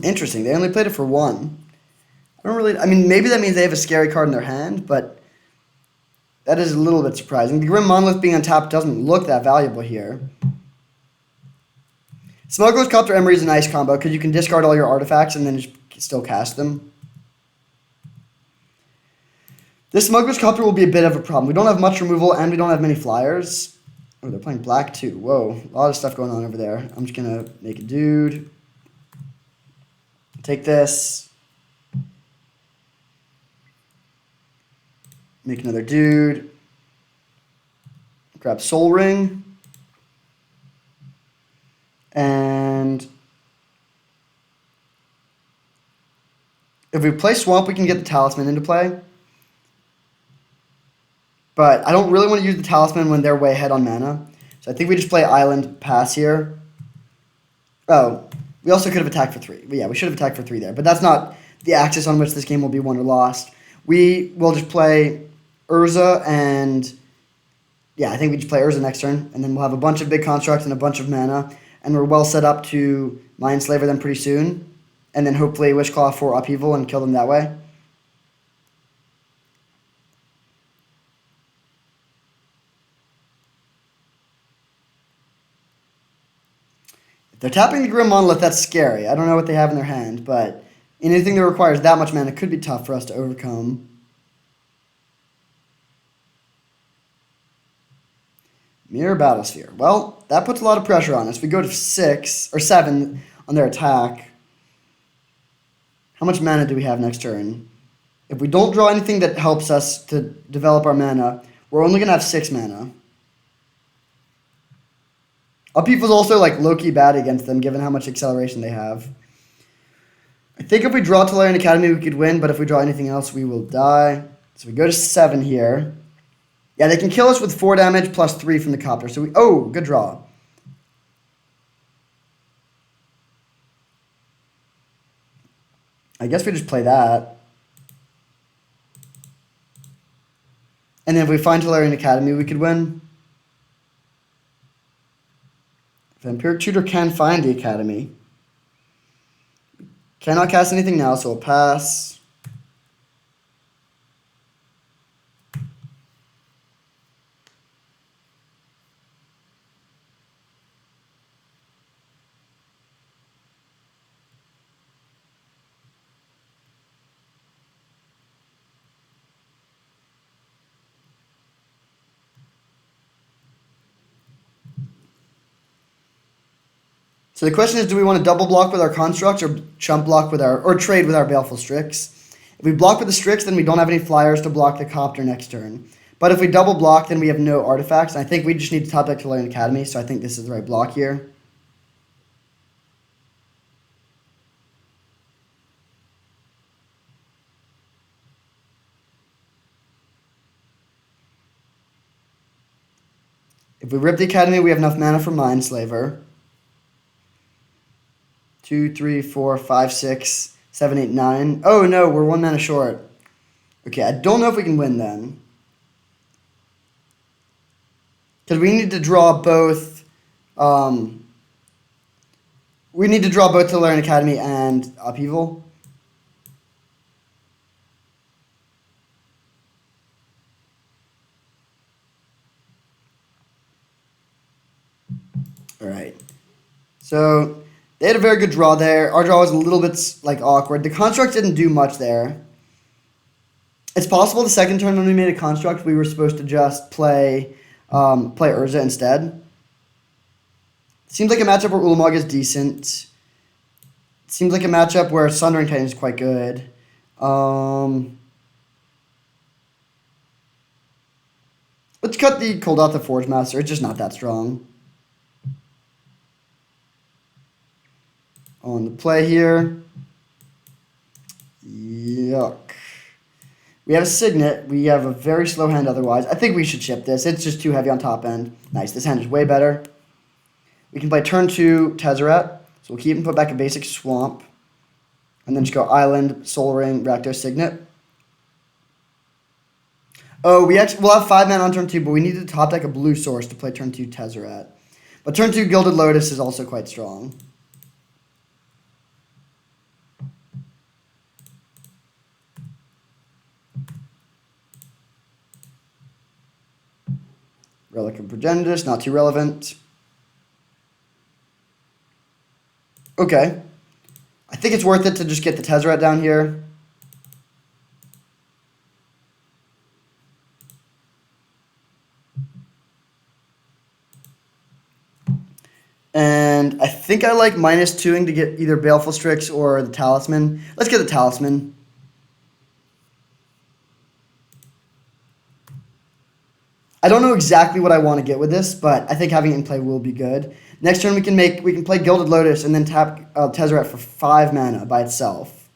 Interesting. They only played it for 1. I mean, maybe that means they have a scary card in their hand, but that is a little bit surprising. The Grim Monolith being on top doesn't look that valuable here. Smuggler's Copter Emery is a nice combo because you can discard all your artifacts and then just still cast them. This Smuggler's Copter will be a bit of a problem. We don't have much removal and we don't have many flyers. Oh, they're playing black too. Whoa, a lot of stuff going on over there. I'm just going to make a dude. Take this. Make another dude. Grab Soul Ring. And if we play Swamp, we can get the Talisman into play. But I don't really want to use the Talisman when they're way ahead on mana. So I think we just play Island, pass here. Oh, we also could have attacked for 3. But yeah, we should have attacked for 3 there. But that's not the axis on which this game will be won or lost. We will just play Urza and... Yeah, I think we just play Urza next turn. And then we'll have a bunch of big constructs and a bunch of mana. And we're well set up to Mindslaver them pretty soon. And then hopefully Wishclaw for Upheaval and kill them that way. If they're tapping the Grim Monolith, that's scary. I don't know what they have in their hand, but anything that requires that much mana could be tough for us to overcome. Mirror Battlesphere. Well, that puts a lot of pressure on us. We go to 6 or 7 on their attack. How much mana do we have next turn? If we don't draw anything that helps us to develop our mana, we're only going to have 6 mana. Upheaval's also like low-key bad against them, given how much acceleration they have. I think if we draw Tolarian Academy, we could win, but if we draw anything else, we will die. So we go to 7 here. Yeah, they can kill us with 4 damage plus 3 from the Copter. So we... Oh, good draw. I guess we just play that. And then if we find Tolarian Academy, we could win. Vampiric Tutor can find the Academy. Cannot cast anything now, so we'll pass. So the question is, do we want to double block with our constructs or chump block with or trade with our Baleful Strix? If we block with the Strix, then we don't have any flyers to block the Copter next turn. But if we double block, then we have no artifacts. And I think we just need to top deck Tolarian Academy, so I think this is the right block here. If we rip the Academy, we have enough mana for Mindslaver. 2, 3, 4, 5, 6, 7, 8, 9. Oh no, we're 1 mana short. Okay, I don't know if we can win then. Because we need to draw both. We need to draw both Tolarian Academy and Upheaval. Alright. So... They had a very good draw there. Our draw was a little bit, like, awkward. The construct didn't do much there. It's possible the second turn when we made a construct, we were supposed to just play Urza instead. Seems like a matchup where Ulamog is decent. Seems like a matchup where Sundering Titan is quite good. Let's cut the Koldath the Forge Master. It's just not that strong. On the play here. Yuck. We have a Signet. We have a very slow hand otherwise. I think we should ship this. It's just too heavy on top end. Nice. This hand is way better. We can play turn 2 Tezzeret. So we'll keep and put back a basic Swamp. And then just go Island, Soul Ring, Rakdos Signet. Oh, we'll have 5 mana on turn 2, but we need to top deck a blue source to play turn 2 Tezzeret. But turn 2 Gilded Lotus is also quite strong. Relic of Progenitus, not too relevant. Okay. I think it's worth it to just get the Tezzeret down here. And I think I like -2ing to get either Baleful Strix or the Talisman. Let's get the Talisman. I don't know exactly what I want to get with this, but I think having it in play will be good. Next turn we can play Gilded Lotus and then tap Tezzeret for 5 mana by itself.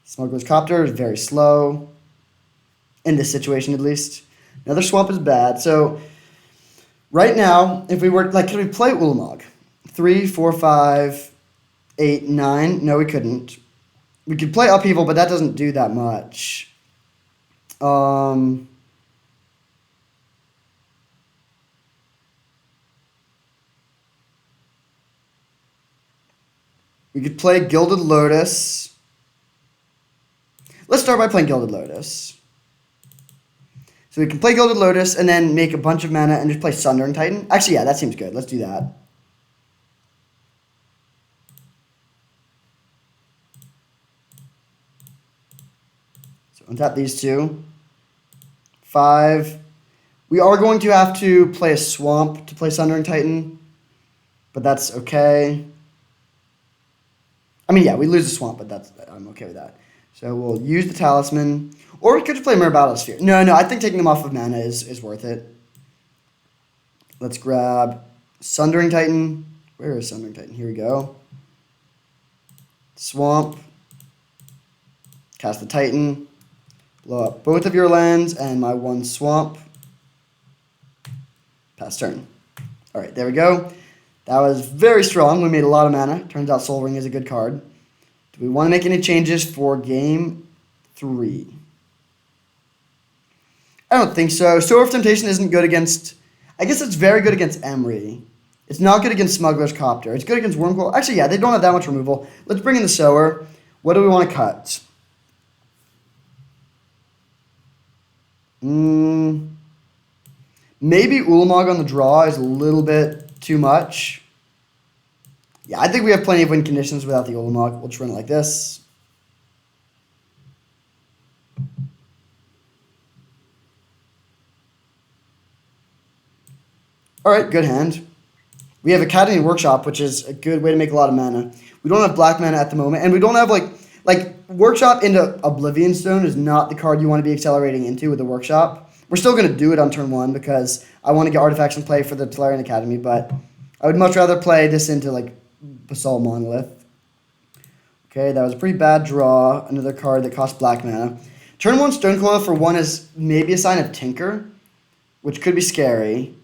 Smuggler's Copter is very slow. In this situation, at least. Another swamp is bad. So right now, if we were like, could we play Ulamog? 3, 4, 5, 8, 9. No, we couldn't. We could play Upheaval, but that doesn't do that much. We could play Gilded Lotus. Let's start by playing Gilded Lotus. So we can play Gilded Lotus and then make a bunch of mana and just play Sundering Titan. Actually, yeah, that seems good. Let's do that. So untap these two. 5. We are going to have to play a Swamp to play Sundering Titan, but that's okay. I mean, yeah, we lose the Swamp, but I'm okay with that. So we'll use the Talisman. Or we could just play Mirror Battlesphere. No, I think taking them off of mana is worth it. Let's grab Sundering Titan. Where is Sundering Titan? Here we go. Swamp. Cast the Titan. Blow up both of your lands and my 1 Swamp. Pass turn. All right, there we go. That was very strong. We made a lot of mana. Turns out Soul Ring is a good card. Do we want to make any changes for game 3? I don't think so. Sower of Temptation isn't good against... I guess it's very good against Emery. It's not good against Smuggler's Copter. It's good against Wormcoil. Actually, yeah, they don't have that much removal. Let's bring in the Sower. What do we want to cut? Maybe Ulamog on the draw is a little bit too much. Yeah, I think we have plenty of win conditions without the Ulamog. We'll just run it like this. All right, good hand. We have Academy Workshop, which is a good way to make a lot of mana. We don't have black mana at the moment, and we don't have, like Workshop into Oblivion Stone is not the card you want to be accelerating into with the Workshop. We're still going to do it on turn 1 because I want to get artifacts in play for the Tolarian Academy, but I would much rather play this into, like, Basalt Monolith. Okay, that was a pretty bad draw. Another card that costs black mana. Turn 1 Stonecoil for 1 is maybe a sign of Tinker, which could be scary.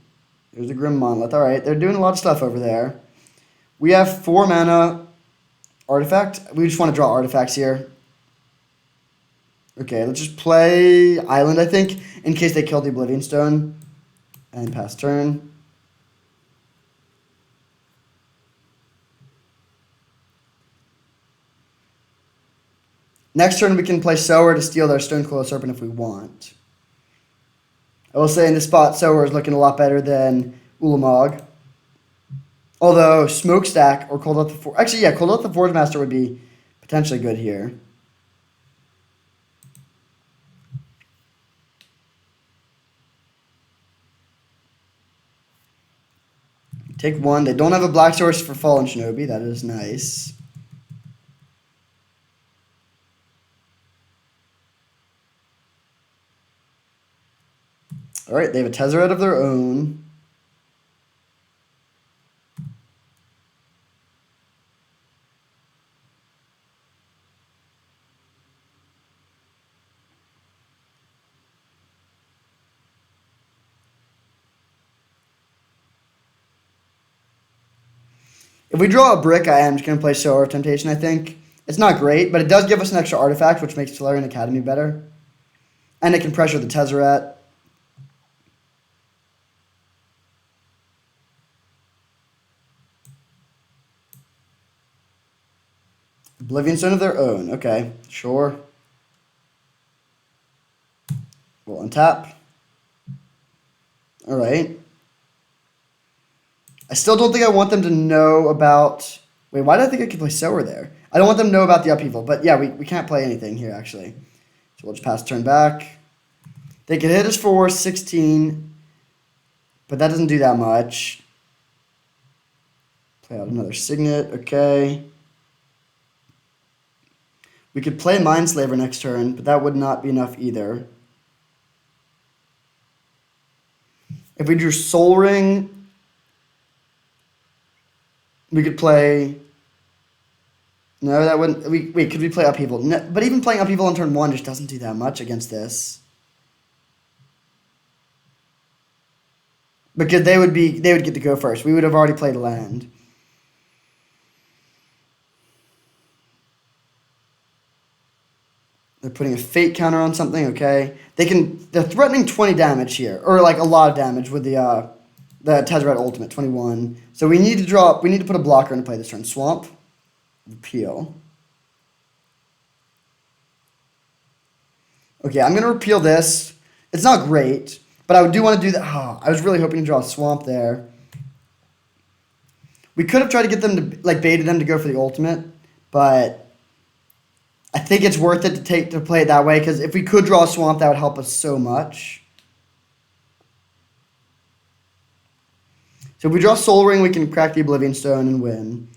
There's a Grim Monolith. All right, they're doing a lot of stuff over there. We have 4 mana artifact. We just want to draw artifacts here. Okay, let's just play Island, I think, in case they kill the Oblivion Stone. And pass turn. Next turn, we can play Sower to steal their Stonecoil Serpent if we want. I will say in this spot, Sower is looking a lot better than Ulamog. Although Smokestack or Cold Out the Forge... Actually, yeah, Cold Out the Forge Master would be potentially good here. Take 1. They don't have a black source for Fallen Shinobi. That is nice. All right, they have a Tezzeret of their own. If we draw a brick, I am just going to play Sower of Temptation, I think. It's not great, but it does give us an extra artifact, which makes Tolarian Academy better. And it can pressure the Tezzeret. Oblivion Stone of their own. Okay, sure. We'll untap. All right. I still don't think I want them to know about... Wait, why did I think I could play Sower there? I don't want them to know about the Upheaval, but yeah, we can't play anything here, actually. So we'll just pass turn back. They could hit us for 16, but that doesn't do that much. Play out another Signet, okay. We could play Mindslaver next turn, but that would not be enough either. If we drew Soul Ring, we could play... No, that wouldn't... Wait, could we play Upheaval? No, but even playing Upheaval on turn 1 just doesn't do that much against this. Because they would get to go first. We would have already played a land. They're putting a fate counter on something, okay. They're threatening 20 damage here. Or like a lot of damage with the Tezzeret ultimate, 21. So we need to put a blocker into play this turn. Swamp. Repeal. Okay, I'm gonna repeal this. It's not great, but I do want to do that. Oh, I was really hoping to draw a swamp there. We could have tried to get them to baited them to go for the ultimate, but I think it's worth it to play it that way, because if we could draw a swamp, that would help us so much. So if we draw Soul Ring, we can crack the Oblivion Stone and win.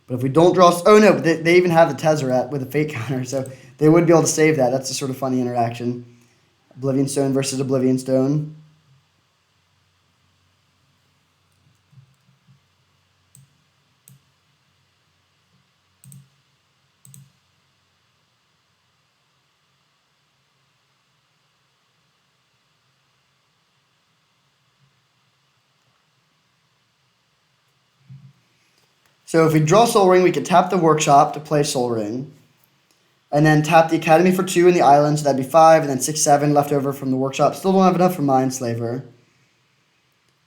But if we don't draw... Oh, no, they even have the Tezzeret with a fate counter, so they would be able to save that. That's a sort of funny interaction. Oblivion Stone versus Oblivion Stone. So if we draw Soul Ring, we could tap the Workshop to play Soul Ring. And then tap the Academy for 2 in the island, so that'd be 5, and then 6, 7 left over from the Workshop. Still don't have enough for Mindslaver.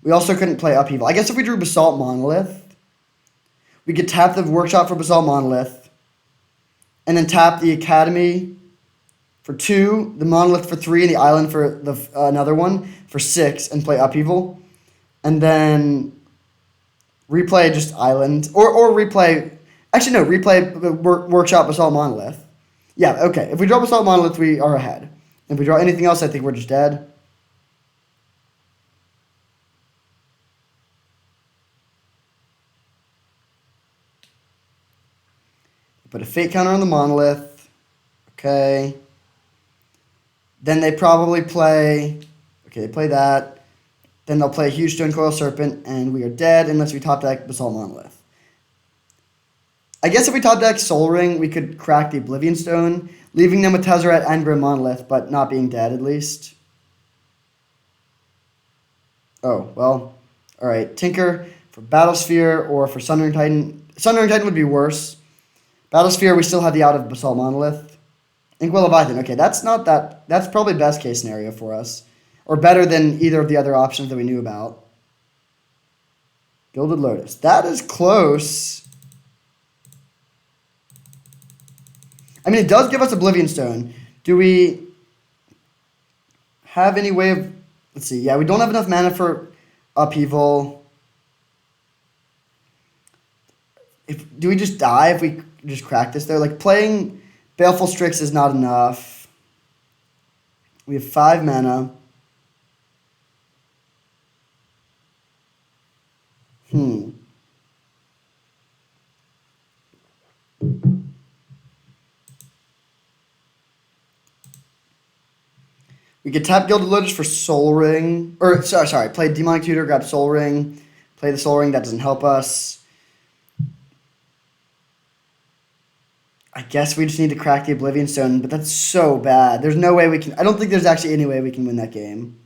We also couldn't play Upheaval. I guess if we drew Basalt Monolith, we could tap the Workshop for Basalt Monolith, and then tap the Academy for 2, the Monolith for 3, and the island for another one for 6, and play Upheaval. And then replay just island, or replay... Actually, no, replay the Workshop Basalt Monolith. Yeah, okay. If we draw Basalt Monolith, we are ahead. If we draw anything else, I think we're just dead. Put a fate counter on the Monolith. Okay. Then they probably play... Okay, they play that. Then they'll play a huge Stone Coil Serpent, and we are dead unless we top deck Basalt Monolith. I guess if we top deck Soul Ring, we could crack the Oblivion Stone, leaving them with Tezzeret and Grim Monolith, but not being dead at least. Oh, well, alright. Tinker for Battlesphere or for Sundering Titan. Sundering Titan would be worse. Battlesphere, we still have the out of Basalt Monolith. Inkwell Leviathan, okay, that's probably best case scenario for us. Or better than either of the other options that we knew about. Gilded Lotus, that is close. I mean, it does give us Oblivion Stone. Do we have any way of... Let's see. Yeah, we don't have enough mana for Upheaval. Do we just die if we just crack this, though? Like, playing Baleful Strix is not enough. We have 5 mana. We could tap Gilded Lotus for Soul Ring. Or, sorry, play Demonic Tutor, grab Soul Ring. Play the Soul Ring, that doesn't help us. I guess we just need to crack the Oblivion Stone, but that's so bad. There's no way we can... I don't think there's actually any way we can win that game.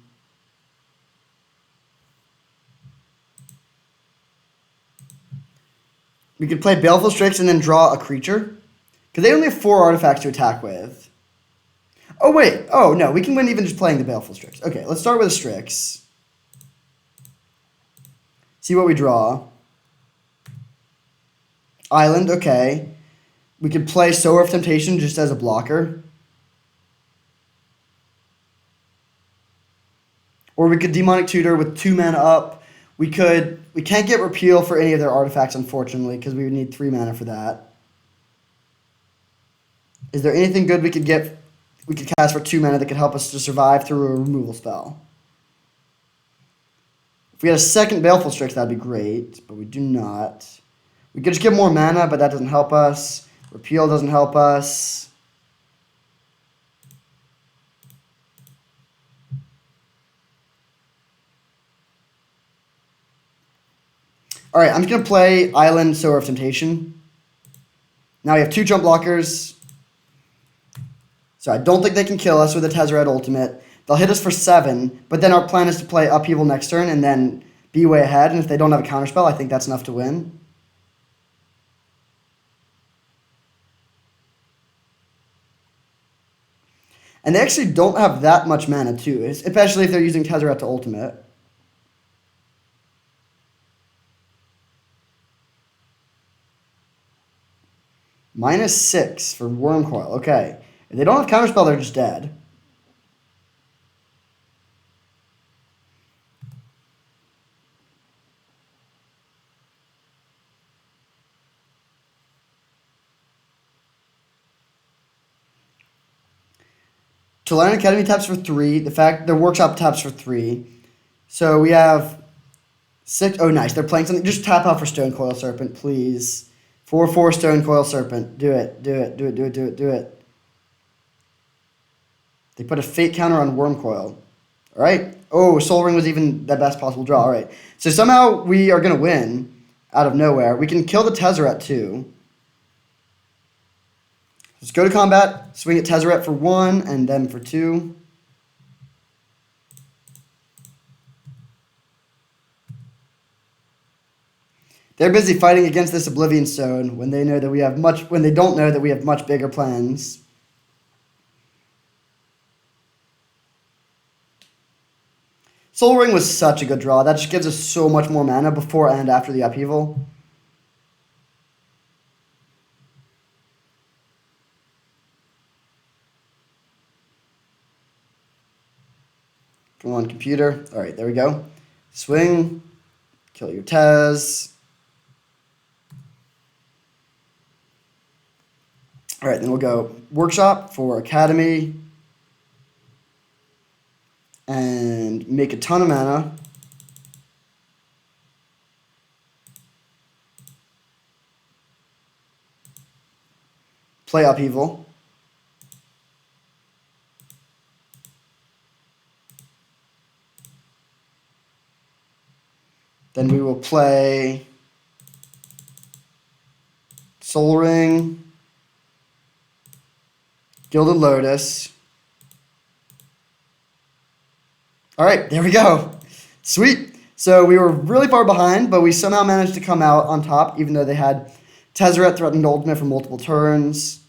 We could play Baleful Strix and then draw a creature. Because they only have 4 artifacts to attack with. Oh, wait. Oh, no. We can win even just playing the Baleful Strix. Okay, let's start with a Strix. See what we draw. Island, okay. We could play Sower of Temptation just as a blocker. Or we could Demonic Tutor with 2 mana up. We can't get Repeal for any of their artifacts, unfortunately, because we would need 3 mana for that. Is there anything good we could cast for 2 mana that could help us to survive through a removal spell? If we had a second Baleful Strix, that'd be great, but we do not. We could just get more mana, but that doesn't help us. Repeal doesn't help us. All right, I'm just going to play Island Sower of Temptation. Now we have 2 jump blockers. So I don't think they can kill us with a Tezzeret ultimate. They'll hit us for 7, but then our plan is to play Upheaval next turn and then be way ahead. And if they don't have a counterspell, I think that's enough to win. And they actually don't have that much mana too, especially if they're using Tezzeret to ultimate. -6 for Wormcoil. Okay. If they don't have counterspell, they're just dead. Tulane Academy taps for 3. The Workshop taps for 3. So we have 6. Oh, nice. They're playing something. Just tap out for Stonecoil Serpent, please. 4/4 Stonecoil Serpent. Do it. Do it. Do it. Do it. Do it. Do it. They put a Fate counter on Wormcoil. All right. Oh, Soul Ring was even the best possible draw. All right. So somehow we are going to win out of nowhere. We can kill the Tezzeret too. Let's go to combat. Swing at Tezzeret for 1 and then for 2. They're busy fighting against this Oblivion Stone when they don't know that we have much bigger plans. Soul Ring was such a good draw. That just gives us so much more mana before and after the Upheaval. Come on, computer. All right, there we go. Swing. Kill your Tez. All right, then we'll go Workshop for Academy. And make a ton of mana. Play Upheaval. Then we will play Soul Ring, Gilded Lotus. All right, there we go. Sweet. So we were really far behind, but we somehow managed to come out on top, even though they had Tezzeret threatened ultimate for multiple turns.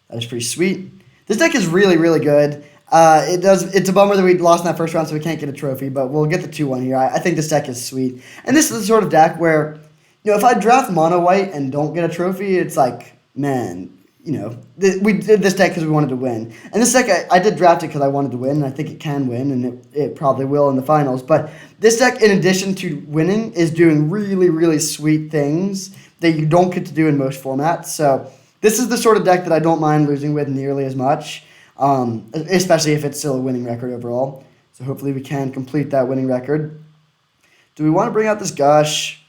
That is pretty sweet. This deck is really, really good. It's a bummer that we lost in that first round, so we can't get a trophy, but we'll get the 2-1 here. I think this deck is sweet. And this is the sort of deck where, if I draft mono white and don't get a trophy, it's like, man, we did this deck because we wanted to win. And this deck, I did draft it because I wanted to win, and I think it can win, and it probably will in the finals. But this deck, in addition to winning, is doing really, really sweet things that you don't get to do in most formats. So this is the sort of deck that I don't mind losing with nearly as much, especially if it's still a winning record overall. So hopefully we can complete that winning record. Do we want to bring out this Gush?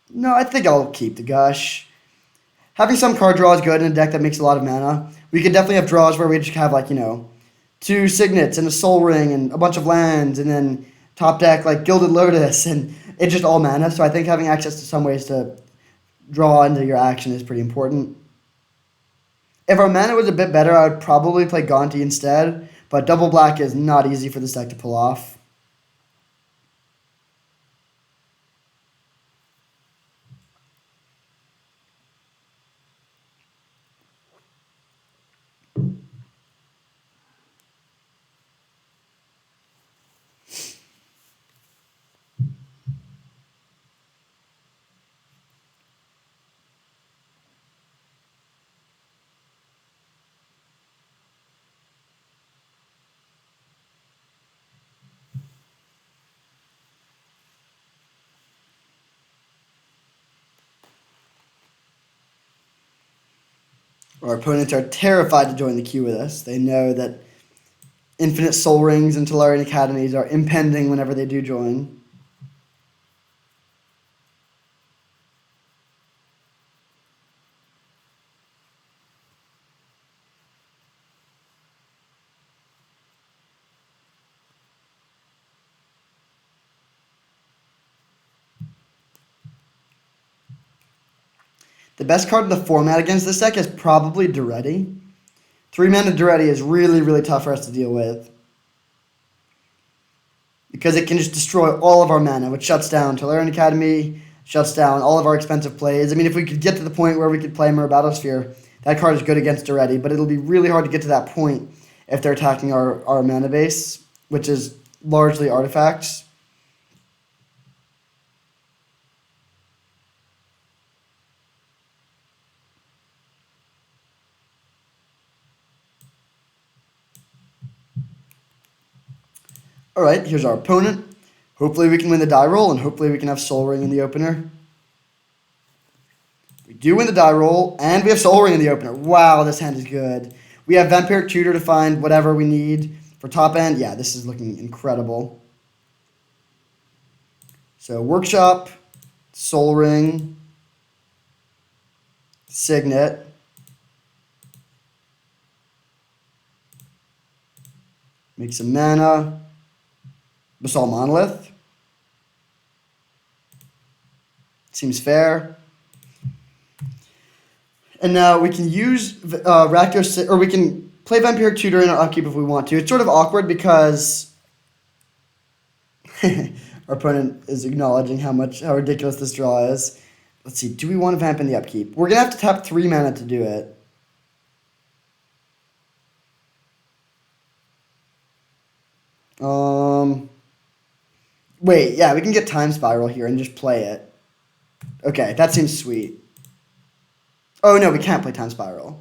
No, I think I'll keep the Gush. Having some card draw is good in a deck that makes a lot of mana. We could definitely have draws where we just have, 2 Signets and a Soul Ring and a bunch of lands, and then top deck, Gilded Lotus, and it's just all mana. So I think having access to some ways to draw into your action is pretty important. If our mana was a bit better, I would probably play Gonti instead, but double black is not easy for this deck to pull off. Our opponents are terrified to join the queue with us. They know that infinite soul rings and Tellurian Academies are impending whenever they do join. The best card in the format against this deck is probably Duretti. 3-mana Duretti is really, really tough for us to deal with, because it can just destroy all of our mana, which shuts down Tellurian Academy, shuts down all of our expensive plays. I mean, if we could get to the point where we could play Mirror Battlesphere, that card is good against Duretti, but it'll be really hard to get to that point if they're attacking our mana base, which is largely artifacts. All right, here's our opponent. Hopefully we can win the die roll, and hopefully we can have Soul Ring in the opener. We do win the die roll, and we have Soul Ring in the opener. Wow, this hand is good. We have Vampiric Tutor to find whatever we need for top end. Yeah, this is looking incredible. So Workshop, Soul Ring, Signet. Make some mana. Basalt Monolith. Seems fair. And now we can use Rakdos, or we can play Vampiric Tutor in our upkeep if we want to. It's sort of awkward because our opponent is acknowledging how ridiculous this draw is. Let's see, do we want to vamp in the upkeep? We're going to have to tap 3 mana to do it. Wait, yeah, we can get Time Spiral here and just play it. Okay, that seems sweet. Oh, no, we can't play Time Spiral.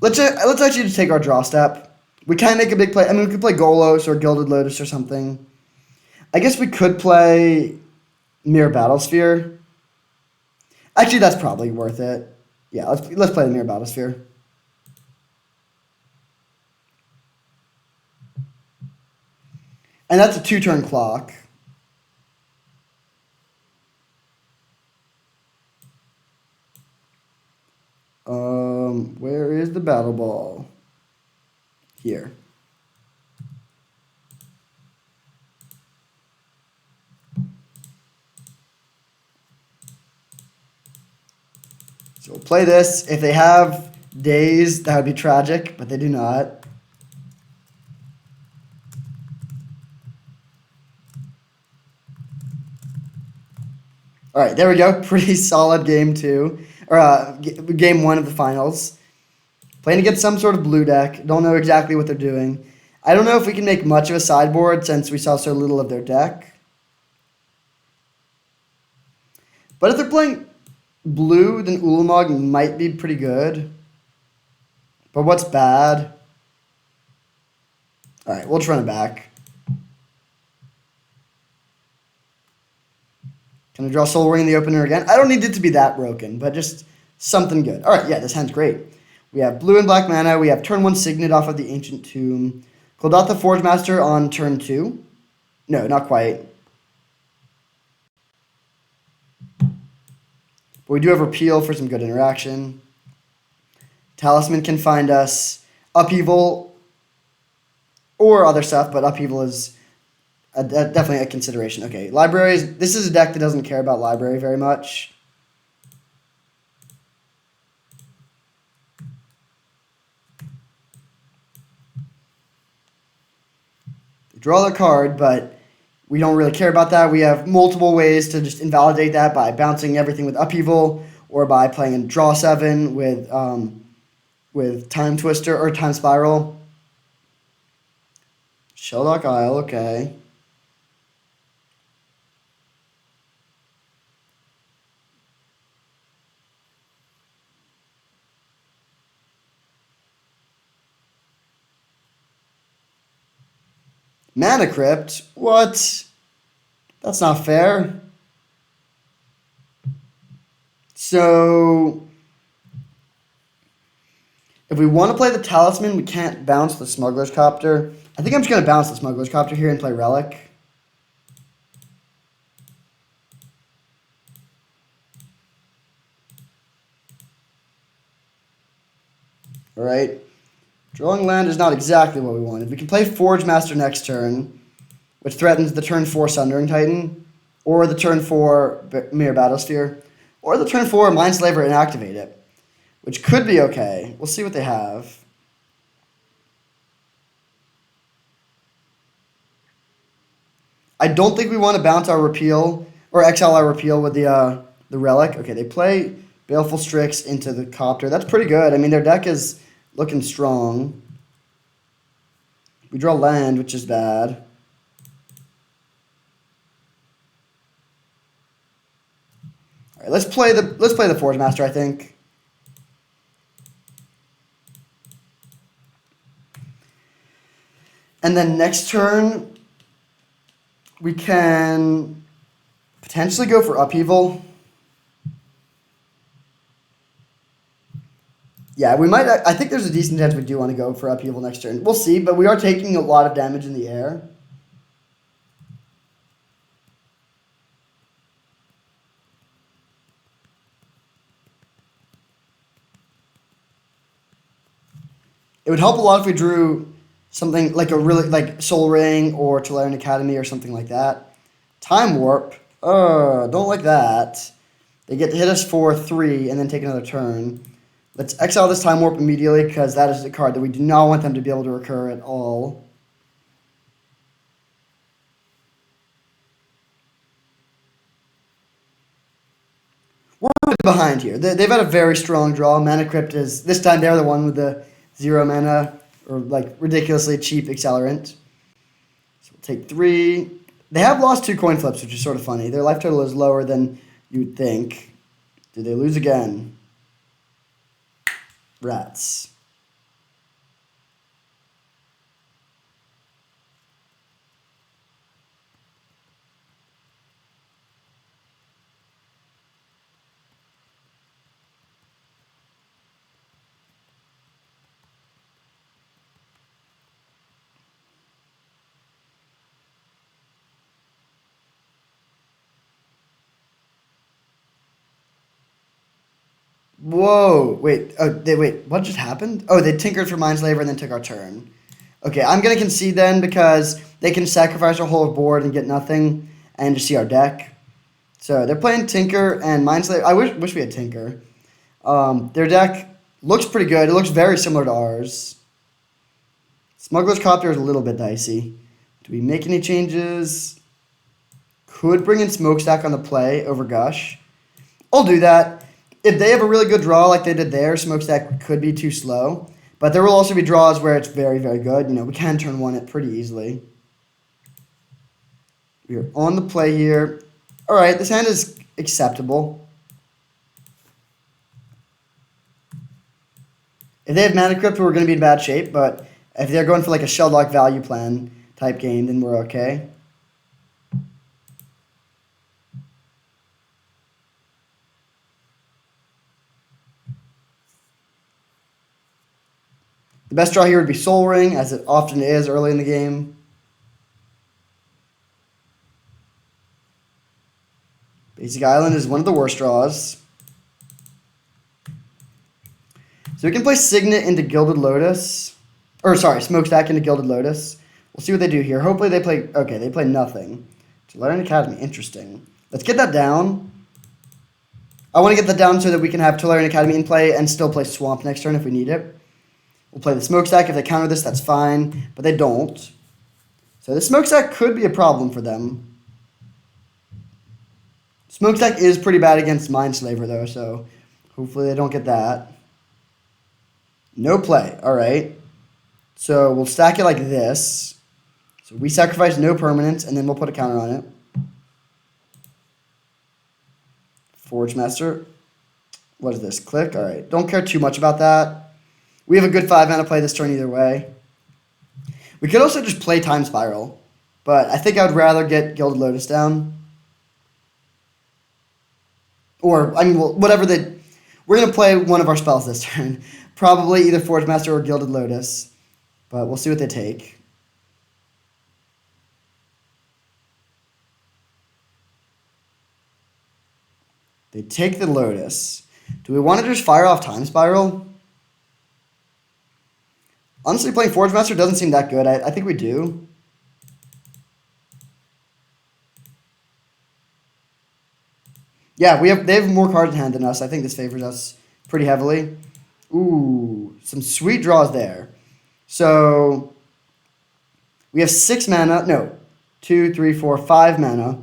Let's actually just take our draw step. We can't make a big play. I mean, we could play Golos or Gilded Lotus or something. I guess we could play Mirror Battlesphere. Actually, that's probably worth it. Yeah, let's play the Mirror Battlesphere. And that's a 2-turn clock. Where is the battle ball? Here. So we'll play this. If they have days, that would be tragic, but they do not. All right, there we go. Pretty solid game 2, or game 1 of the finals. Playing against some sort of blue deck. Don't know exactly what they're doing. I don't know if we can make much of a sideboard since we saw so little of their deck. But if they're playing blue, then Ulamog might be pretty good. But what's bad? All right, we'll just run it back. Can I draw Soul Ring in the opener again? I don't need it to be that broken, but just something good. All right, yeah, this hand's great. We have blue and black mana. We have turn 1 Signet off of the Ancient Tomb. Clodatha Forge Master on turn 2. No, not quite. But we do have Repeal for some good interaction. Talisman can find us Upheaval or other stuff, but Upheaval is definitely a consideration. Okay, libraries. This is a deck that doesn't care about library very much. They draw their card, but we don't really care about that. We have multiple ways to just invalidate that by bouncing everything with Upheaval or by playing in Draw 7 with Time Twister or Time Spiral. Shelldock Isle, okay. Mana Crypt? What? That's not fair. So if we want to play the Talisman, we can't bounce the Smuggler's Copter. I think I'm just going to bounce the Smuggler's Copter here and play Relic. Alright. Drawing land is not exactly what we wanted. We can play Forge Master next turn, which threatens the turn 4 Sundering Titan, or the turn 4 Mirror Battlesphere, or the turn 4 Mindslaver and activate it, which could be okay. We'll see what they have. I don't think we want to bounce our repeal or exile our repeal with the Relic. Okay, they play Baleful Strix into the Copter. That's pretty good. I mean, their deck is looking strong. We draw land, which is bad. All right, let's play the Forge Master, I think. And then next turn, we can potentially go for Upheaval. Yeah, we might. I think there's a decent chance we do want to go for Upheaval next turn. We'll see, but we are taking a lot of damage in the air. It would help a lot if we drew something like Soul Ring or Tolarian Academy or something like that. Time Warp. Don't like that. They get to hit us for 3 and then take another turn. Let's exile this Time Warp immediately because that is a card that we do not want them to be able to recur at all. We're really behind here. They've had a very strong draw. Mana Crypt is, this time they're the one with the 0 mana or like ridiculously cheap accelerant. So we'll take 3. They have lost 2 coin flips, which is sort of funny. Their life total is lower than you'd think. Did they lose again? Rats. Whoa, wait, wait, what just happened? Oh, they tinkered for Mindslaver and then took our turn. Okay, I'm going to concede then because they can sacrifice our whole board and get nothing and just see our deck. So they're playing Tinker and Mindslaver. I wish we had Tinker. Their deck looks pretty good. It looks very similar to ours. Smuggler's Copter is a little bit dicey. Do we make any changes? Could bring in Smokestack on the play over Gush. I'll do that. If they have a really good draw like they did there, Smokestack could be too slow. But there will also be draws where it's very, very good. You know, we can turn 1 it pretty easily. We're on the play here. All right, this hand is acceptable. If they have Mana Crypt, we're going to be in bad shape. But if they're going for like a Shelldock value plan type game, then we're okay. The best draw here would be Soul Ring, as it often is early in the game. Basic Island is one of the worst draws. So we can play Signet into Gilded Lotus. Or, sorry, Smokestack into Gilded Lotus. We'll see what they do here. Hopefully they play... Okay, they play nothing. Tolarian Academy, interesting. Let's get that down. I want to get that down so that we can have Tolarian Academy in play and still play Swamp next turn if we need it. We'll play the Smokestack. If they counter this, that's fine. But they don't. So the Smokestack could be a problem for them. Smokestack is pretty bad against Mindslaver, though, so hopefully they don't get that. No play. All right. So we'll stack it like this. So we sacrifice no permanents, and then we'll put a counter on it. Forge Master. What is this? Click. All right. Don't care too much about that. We have a good 5 mana play this turn either way. We could also just play Time Spiral, but I think I would rather get Gilded Lotus down. Or, I mean, well, whatever the... We're going to play one of our spells this turn. Probably either Forge Master or Gilded Lotus. But we'll see what they take. They take the Lotus. Do we want to just fire off Time Spiral? Honestly, playing Forge Master doesn't seem that good. I think we do. Yeah, they have more cards in hand than us. I think this favors us pretty heavily. Ooh, some sweet draws there. So we have 6 mana. No, 2, 3, 4, 5 mana.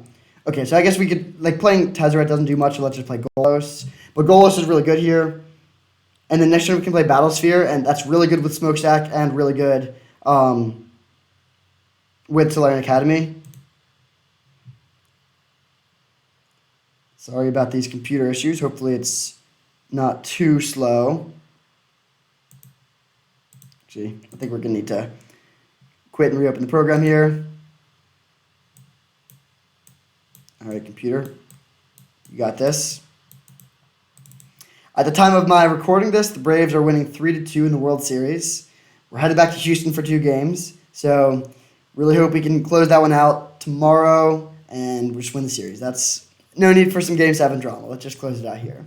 Okay, so I guess we could, like, playing Tezzeret doesn't do much, so let's just play Golos. But Golos is really good here. And then next turn we can play Battlesphere, and that's really good with Smokestack and really good with Tolarian Academy. Sorry about these computer issues. Hopefully it's not too slow. Actually, I think we're going to need to quit and reopen the program here. All right, computer. You got this. At the time of my recording this, the Braves are winning 3-2 in the World Series. We're headed back to Houston for 2 games. So really hope we can close that one out tomorrow and we just win the series. That's no need for some Game 7 drama. Let's just close it out here.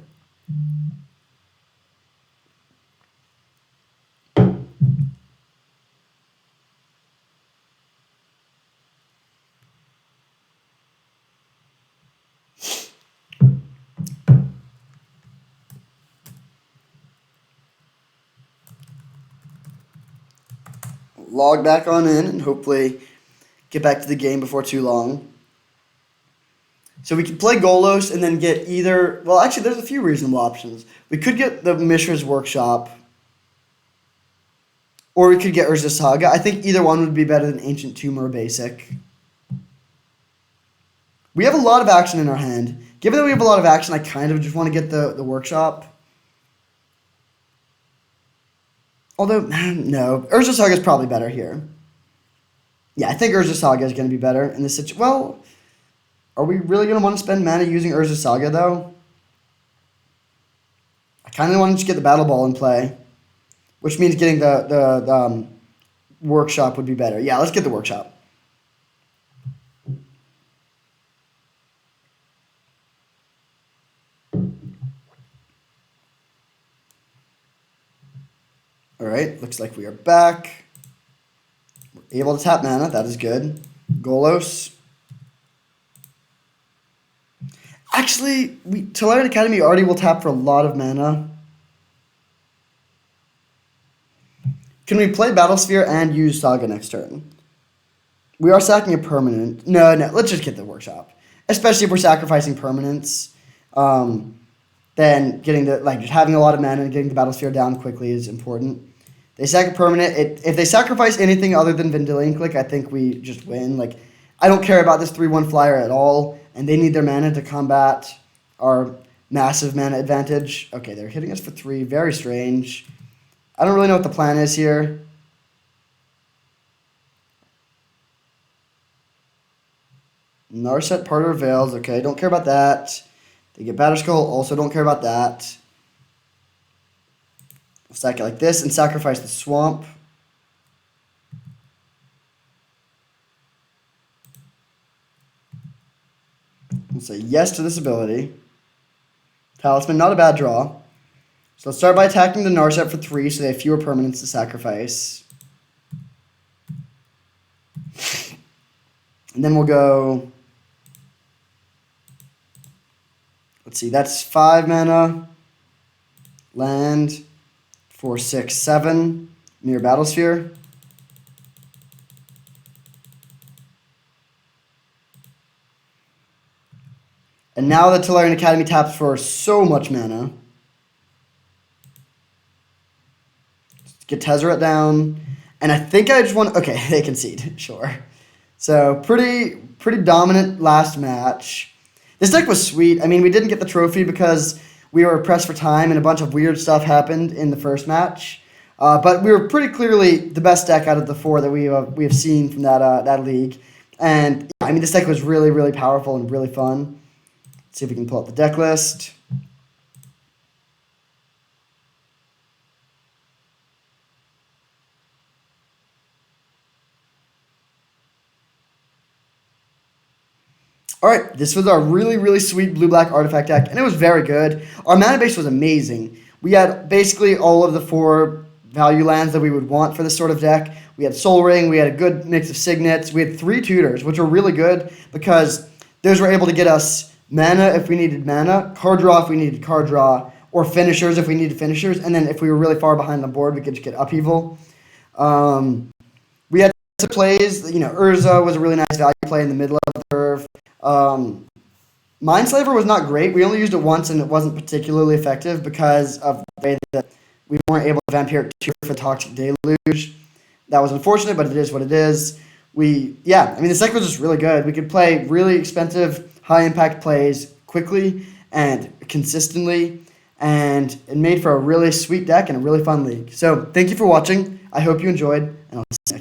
Log back on in and hopefully get back to the game before too long. So we could play Golos and then get either... Well, actually, there's a few reasonable options. We could get the Mishra's Workshop. Or we could get Urza's Saga. I think either one would be better than Ancient Tomb or Basic. We have a lot of action in our hand. Given that we have a lot of action, I kind of just want to get the Workshop. Although, no. Urza's Saga is probably better here. Yeah, I think Urza's Saga is going to be better in this situation. Well, are we really going to want to spend mana using Urza's Saga, though? I kind of want to just get the Battle Ball in play. Which means getting the Workshop would be better. Yeah, let's get the Workshop. Alright, looks like we are back. We're able to tap mana, that is good. Golos. Actually, Tolarian Academy already will tap for a lot of mana. Can we play Battlesphere and use Saga next turn? We are sacking a permanent. No, let's just get the Workshop. Especially if we're sacrificing permanents. Then getting just having a lot of mana and getting the Battlesphere down quickly is important. They sack a permanent. If they sacrifice anything other than Vendilion Click, I think we just win. Like, I don't care about this 3/1 flyer at all, and they need their mana to combat our massive mana advantage. Okay, they're hitting us for 3. Very strange. I don't really know what the plan is here. Narset, Parter, Veils. Okay, don't care about that. They get Batterskull. Also don't care about that. We'll stack it like this and sacrifice the Swamp. We'll say yes to this ability. Talisman, not a bad draw. So let's start by attacking the Narset for 3 so they have fewer permanents to sacrifice. And then we'll go... Let's see, that's 5 mana. Land. 4, 6, 7. Mirror Battlesphere. And now the Tolarian Academy taps for so much mana. Let's get Tezzeret down. And I think I just want... Okay, they concede. Sure. So, pretty dominant last match. This deck was sweet. I mean, we didn't get the trophy because we were pressed for time and a bunch of weird stuff happened in the first match. But we were pretty clearly the best deck out of the 4 that we have seen from that league. And, yeah, I mean, this deck was really, really powerful and really fun. Let's see if we can pull up the deck list. All right, this was our really, really sweet blue-black artifact deck, and it was very good. Our mana base was amazing. We had basically all of the 4 value lands that we would want for this sort of deck. We had Soul Ring, we had a good mix of Signets, we had 3 Tutors, which were really good because those were able to get us mana if we needed mana, card draw if we needed card draw, or finishers if we needed finishers, and then if we were really far behind the board, we could just get Upheaval. We had some plays, Urza was a really nice value play in the middle of the curve. Mindslaver was not great. We only used it once, and it wasn't particularly effective because of the way that we weren't able to Vampiric Tutor for Toxic Deluge. That was unfortunate, but it is what it is. The deck was just really good. We could play really expensive, high-impact plays quickly and consistently, and it made for a really sweet deck and a really fun league. So thank you for watching. I hope you enjoyed, and I'll see you next time.